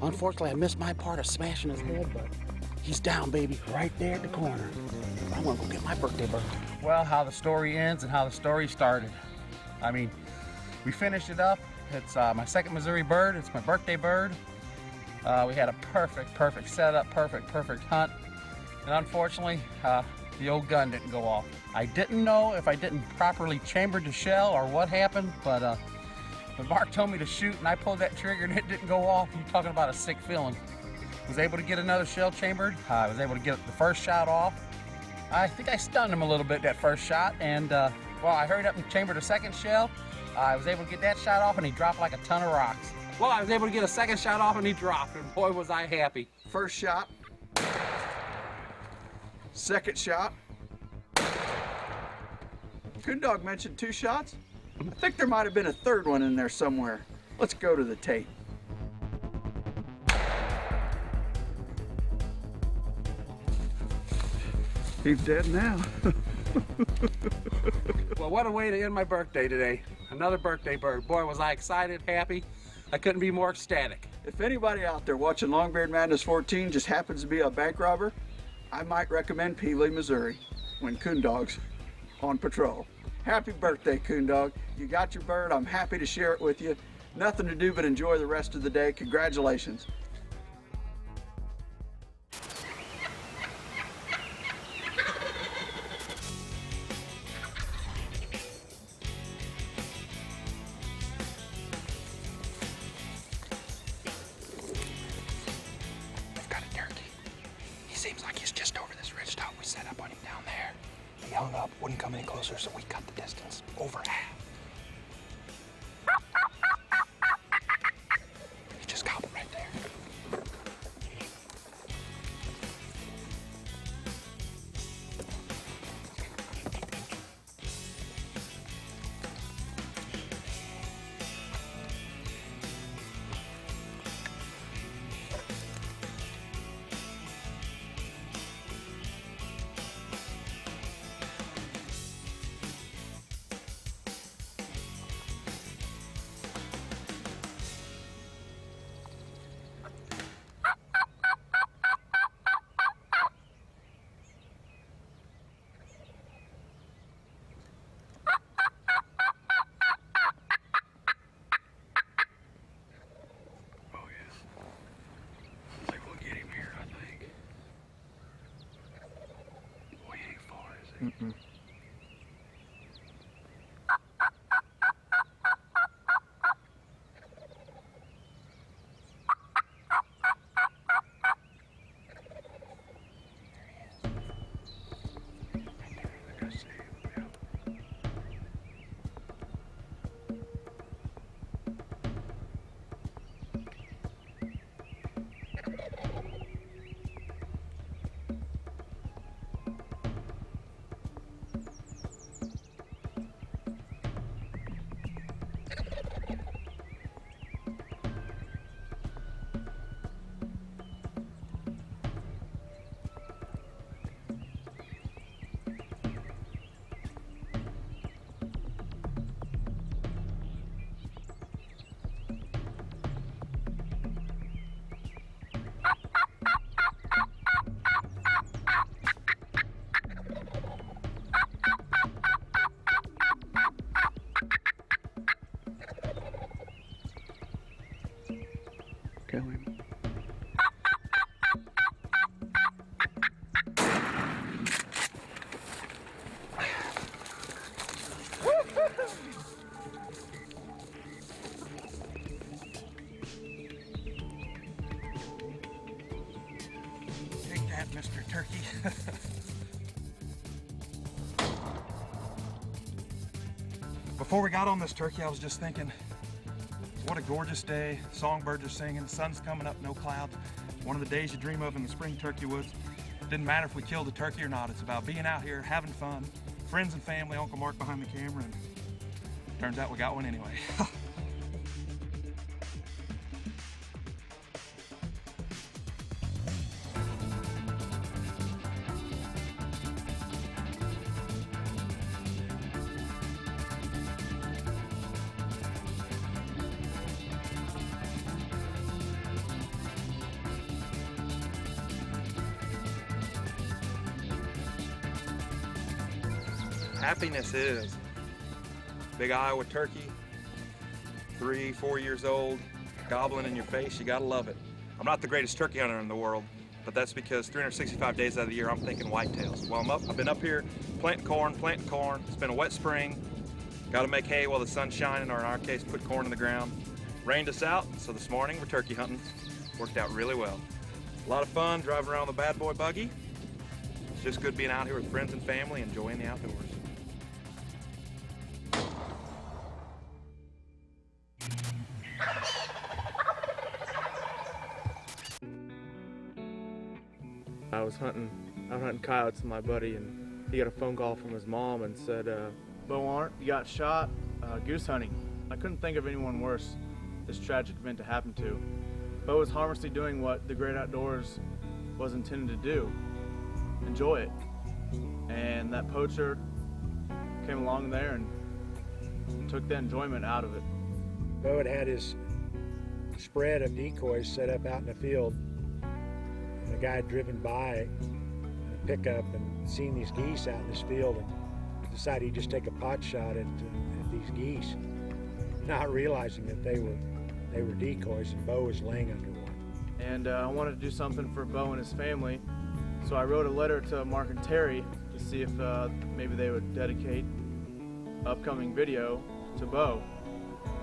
Unfortunately, I missed my part of smashing his head, but he's down, baby, right there at the corner. I'm gonna go get my birthday bird. Well, how the story ends and how the story started. I mean, we finished it up. It's my second Missouri bird. It's my birthday bird. We had a perfect setup, perfect hunt. And unfortunately, the old gun didn't go off. I didn't know if I didn't properly chamber the shell or what happened, but when Mark told me to shoot and I pulled that trigger and it didn't go off, you're talking about a sick feeling. Was able to get another shell chambered. I was able to get the first shot off. I think I stunned him a little bit that first shot, and well, I hurried up and chambered a second shell. I was able to get that shot off, and he dropped like a ton of rocks. Well, I was able to get a second shot off, and he dropped, and boy, was I happy. First shot. Second shot. Coondog mentioned 2 shots. I think there might have been a third one in there somewhere. Let's go to the tape. He's dead now. Well, what a way to end my birthday today. Another birthday bird. Boy, was I excited, happy. I couldn't be more ecstatic. If anybody out there watching Longbeard Madness 14 just happens to be a bank robber, I might recommend Peevely, Missouri, when Coondog's on patrol. Happy birthday, Coondog. You got your bird. I'm happy to share it with you. Nothing to do but enjoy the rest of the day. Congratulations. They've got a turkey. He seems like he's just over this ridge top. We set up on him down there. He hung up, wouldn't come any closer, so we cut the distance over half. He just gobbled right there. Mm-mm. Kill him. Take that, Mr. Turkey. Before we got on this turkey, I was just thinking, what a gorgeous day. Songbirds are singing, sun's coming up, no clouds. One of the days you dream of in the spring turkey woods. Didn't matter if we killed the turkey or not. It's about being out here, having fun. Friends and family, Uncle Mark behind the camera, and turns out we got one anyway. Happiness is big Iowa turkey, 3-4 years old, gobbling in your face. You gotta love it. I'm not the greatest turkey hunter in the world, but that's because 365 days out of the year I'm thinking whitetails. While I've been up here planting corn. It's been a wet spring. Got to make hay while the sun's shining, or in our case, put corn in the ground. Rained us out, so this morning we're turkey hunting. Worked out really well. A lot of fun driving around the bad boy buggy. It's just good being out here with friends and family, enjoying the outdoors. I'm hunting coyotes with my buddy, and he got a phone call from his mom and said, Bo Arndt, you got shot goose hunting. I couldn't think of anyone worse this tragic event to happen to. Bo was harmlessly doing what the great outdoors was intended to do, enjoy it. And that poacher came along there and took the enjoyment out of it. Bo had his spread of decoys set up out in the field. And a guy had driven by in a pickup and seen these geese out in this field and decided he'd just take a pot shot at these geese, not realizing that they were decoys and Bo was laying under one. And I wanted to do something for Bo and his family, so I wrote a letter to Mark and Terry to see if maybe they would dedicate upcoming video to Bo.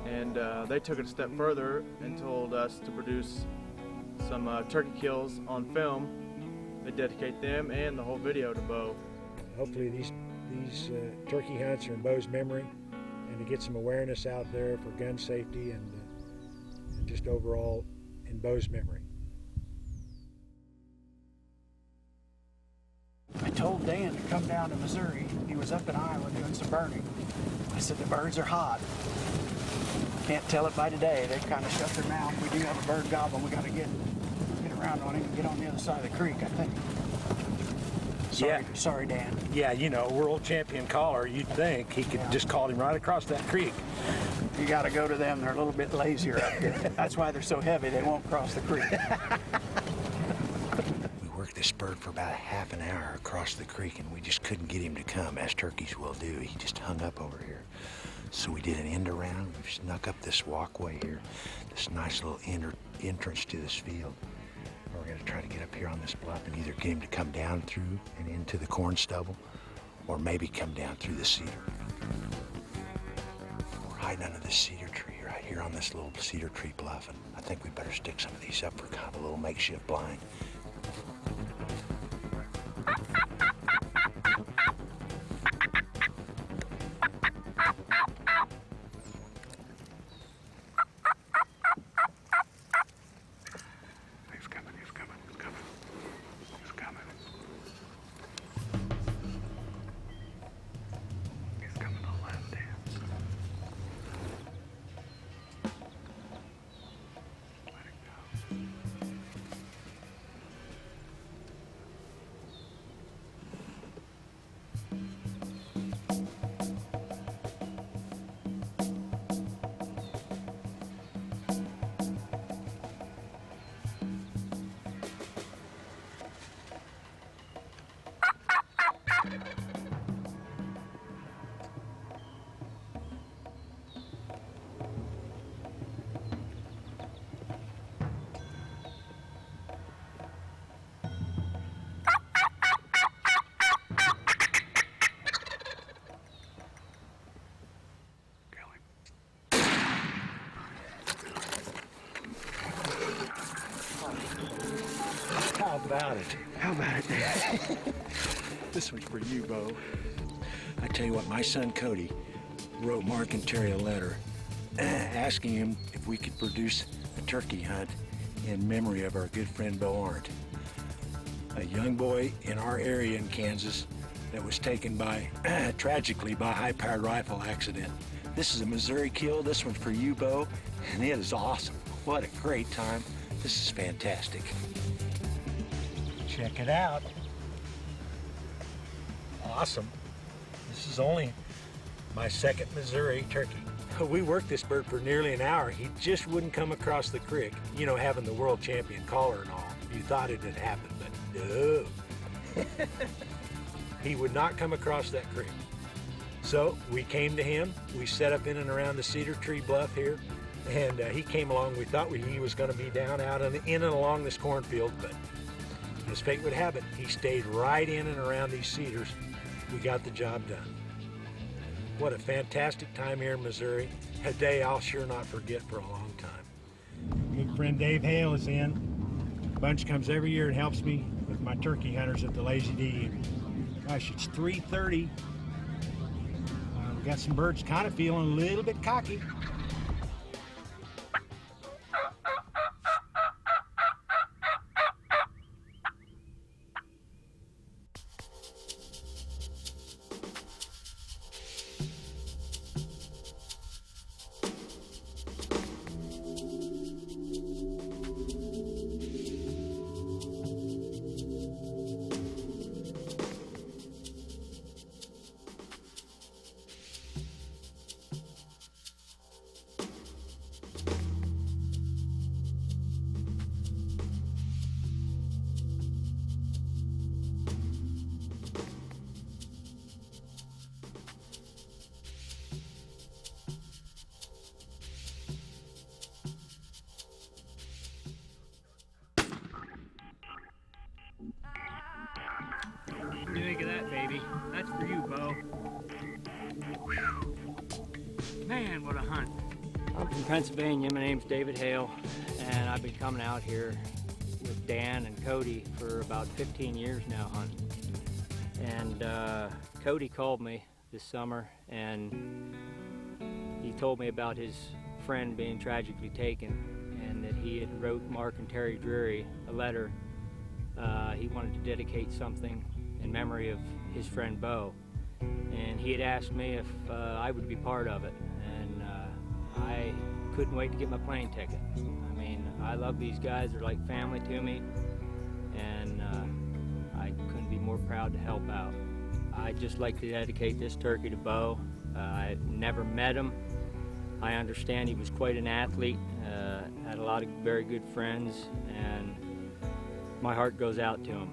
And they took it a step further and told us to produce some turkey kills on film. They dedicate them and the whole video to Bo. Hopefully these turkey hunts are in Bo's memory, and to get some awareness out there for gun safety and just overall in Bo's memory. I told Dan to come down to Missouri. He was up in Iowa doing some burning. I said, the birds are hot. Can't tell it by today. They've kind of shut their mouth. We do have a bird gobbling. We got to get around on him and get on the other side of the creek, I think. Sorry, Dan. Yeah, you know, world champion caller, you'd think he could just call him right across that creek. You got to go to them. They're a little bit lazier up here. That's why they're so heavy. They won't cross the creek. We worked this bird for about a half an hour across the creek, and we just couldn't get him to come, as turkeys will do. He just hung up over here. So we did an end around. We snuck up this walkway here, this nice little entrance to this field. We're going to try to get up here on this bluff and either get him to come down through and into the corn stubble, or maybe come down through the cedar. We're hiding under this cedar tree right here on this little cedar tree bluff, and I think we better stick some of these up for kind of a little makeshift blind. How about it? How about it? This one's for you, Bo. I tell you what, my son Cody wrote Mark and Terry a letter asking him if we could produce a turkey hunt in memory of our good friend Bo Arndt, a young boy in our area in Kansas that was taken by, tragically, by a high-powered rifle accident. This is a Missouri kill. This one's for you, Bo, and it is awesome. What a great time. This is fantastic. Check it out. Awesome. This is only my second Missouri turkey. We worked this bird for nearly an hour. He just wouldn't come across the creek. You know, having the world champion collar and all. You thought it had happened, but no. He would not come across that creek. So we came to him. We set up in and around the cedar tree bluff here, and he came along. We thought he was going to be down out in and along this cornfield, but as fate would have it, he stayed right in and around these cedars. We got the job done. What a fantastic time here in Missouri. A day I'll sure not forget for a long time. Good friend Dave Hale is in. Bunch comes every year and helps me with my turkey hunters at the Lazy D. Gosh, it's 3:30. We got some birds kind of feeling a little bit cocky. What do you think of that, baby? That's for you, Bo. Man, what a hunt. I'm from Pennsylvania. My name's David Hale, and I've been coming out here with Dan and Cody for about 15 years now hunting. And Cody called me this summer, and he told me about his friend being tragically taken, and that he had wrote Mark and Terry Drury a letter. He wanted to dedicate something in memory of his friend Bo, and he had asked me if I would be part of it, and I couldn't wait to get my plane ticket. I mean, I love these guys. They're like family to me, and I couldn't be more proud to help out. I'd just like to dedicate this turkey to Bo. I've never met him. I understand he was quite an athlete, had a lot of very good friends, and my heart goes out to him.